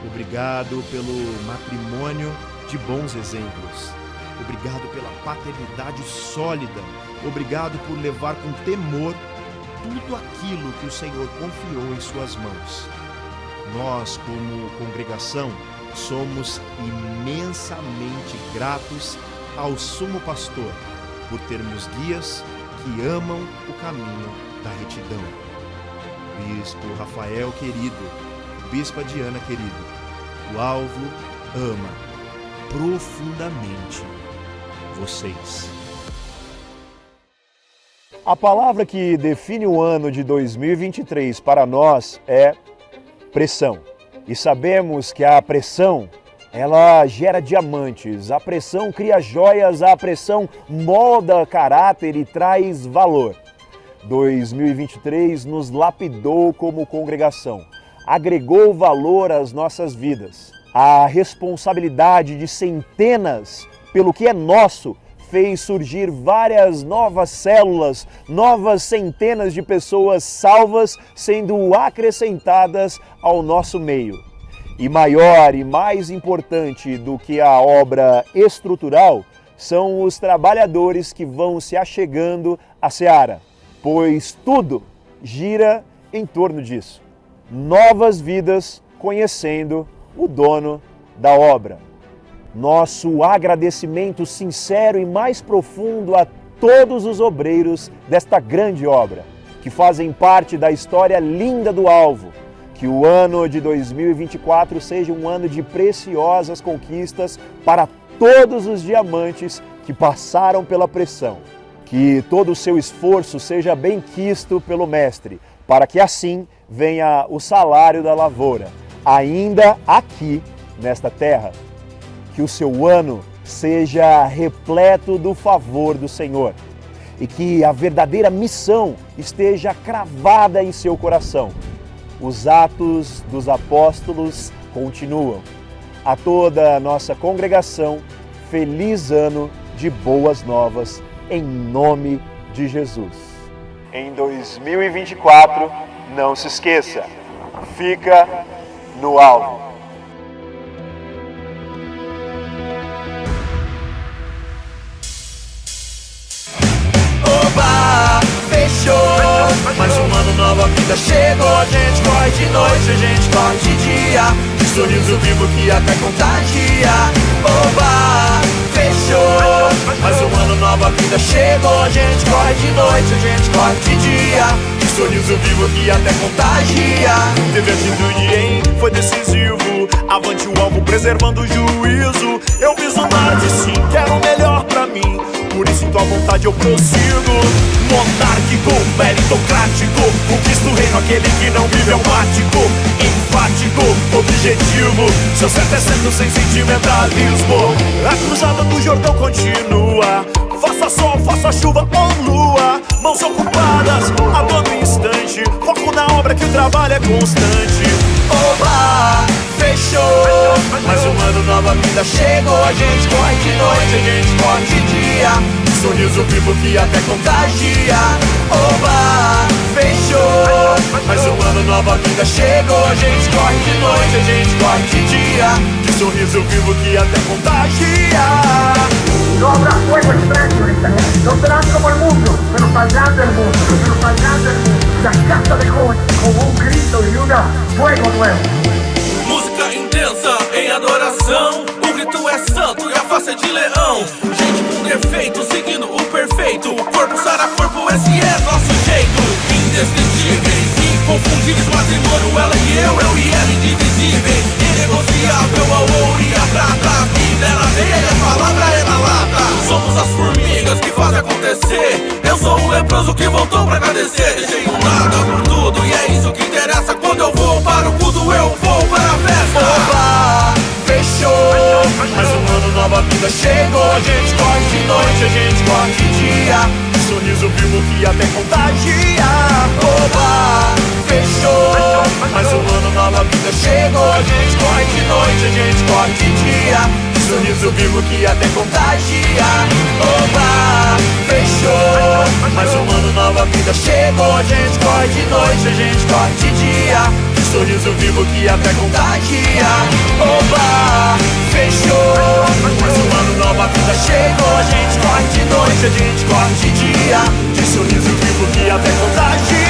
Obrigado pelo matrimônio de bons exemplos. Obrigado pela paternidade sólida. Obrigado por levar com temor tudo aquilo que o Senhor confiou em suas mãos. Nós, como congregação, somos imensamente gratos ao Sumo Pastor por termos guias que amam o caminho da retidão. Bispo Rafael querido, Bispa Diana querido, o alvo ama profundamente vocês. A palavra que define o ano de 2023 para nós é pressão. E sabemos que a pressão, ela gera diamantes, a pressão cria joias, a pressão molda caráter e traz valor. 2023 nos lapidou como congregação, agregou valor às nossas vidas. A responsabilidade de centenas pelo que é nosso fez surgir várias novas células, novas centenas de pessoas salvas sendo acrescentadas ao nosso meio. E maior e mais importante do que a obra estrutural são os trabalhadores que vão se achegando à seara, pois tudo gira em torno disso. Novas vidas conhecendo o dono da obra. Nosso agradecimento sincero e mais profundo a todos os obreiros desta grande obra, que fazem parte da história linda do Alvo. Que o ano de 2024 seja um ano de preciosas conquistas para todos os diamantes que passaram pela pressão. Que todo o seu esforço seja bem quisto pelo Mestre, para que assim venha o salário da lavoura, ainda aqui nesta terra. Que o seu ano seja repleto do favor do Senhor e que a verdadeira missão esteja cravada em seu coração. Os atos dos apóstolos continuam. A toda a nossa congregação, feliz ano de boas novas, em nome de Jesus. Em 2024, não se esqueça, fica no alvo. Fechou, mais um ano, nova vida chegou. A gente corre de noite, a gente corre de dia, de sorriso vivo que até contagia. Oba, fechou, mais um ano, nova vida chegou. A gente corre de noite, a gente corre de dia, de sorriso vivo que até contagia. Teve atitude, hein? Foi decisivo. Avante o alvo, preservando o juízo. Eu viso nada de sim, quero o melhor pra mim. Por isso, tua vontade eu prossigo. Monárquico, meritocrático, conquista o reino, aquele que não vive é um mático. Enfático, objetivo, seu certo é certo sem sentimentalismo. A cruzada do Jordão continua. Faça sol, faça chuva ou lua. Mãos ocupadas, a todo instante. Foco na obra que o trabalho é constante. Oba, fechou, mais um ano, nova vida chegou. A gente corre de noite, a gente corre de dia, de sorriso vivo que até contagia. Oba, fechou, mais um ano, nova vida chegou. A gente corre de noite, a gente corre de dia, de sorriso vivo que até contagia. No habrá fuego extraño en esta casa. No serán como el mundo, pero saldrán del mundo, pero saldrán del mundo. La casa de jóvenes con un grito y un fuego nuevo. Música intensa em adoração, o grito é santo e a face é de leão. Gente com defeito, seguindo o perfeito, corpo sará corpo, esse é nosso jeito. Indescritíveis, inconfundíveis, matrimônio, ela e eu e ela indivisíveis. Inegociável ao ouro e a prata, vida ela veia e a palavra é na lata. Somos as formigas que fazem acontecer. Eu sou o leproso que voltou pra agradecer. Deixei um nada por tudo e é isso que interessa. Quando eu vou para o culto, eu vou para a festa. Oba, fechou, mais um ano, nova vida chegou. A gente corre de noite, a gente corre de dia, de sorriso vivo que até contagia. Oba, fechou, mais um ano, nova vida chegou. A gente corre de noite, a gente corre de dia, de sorriso vivo que até contagia. Oba, fechou, mais um ano, nova vida chegou. A gente corre de noite, a gente corre de dia, de sorriso vivo que até contagia. Oba, fechou, mais um ano, nova vida chegou. A gente corre de noite, a gente corre de dia, de sorriso vivo que até contagia.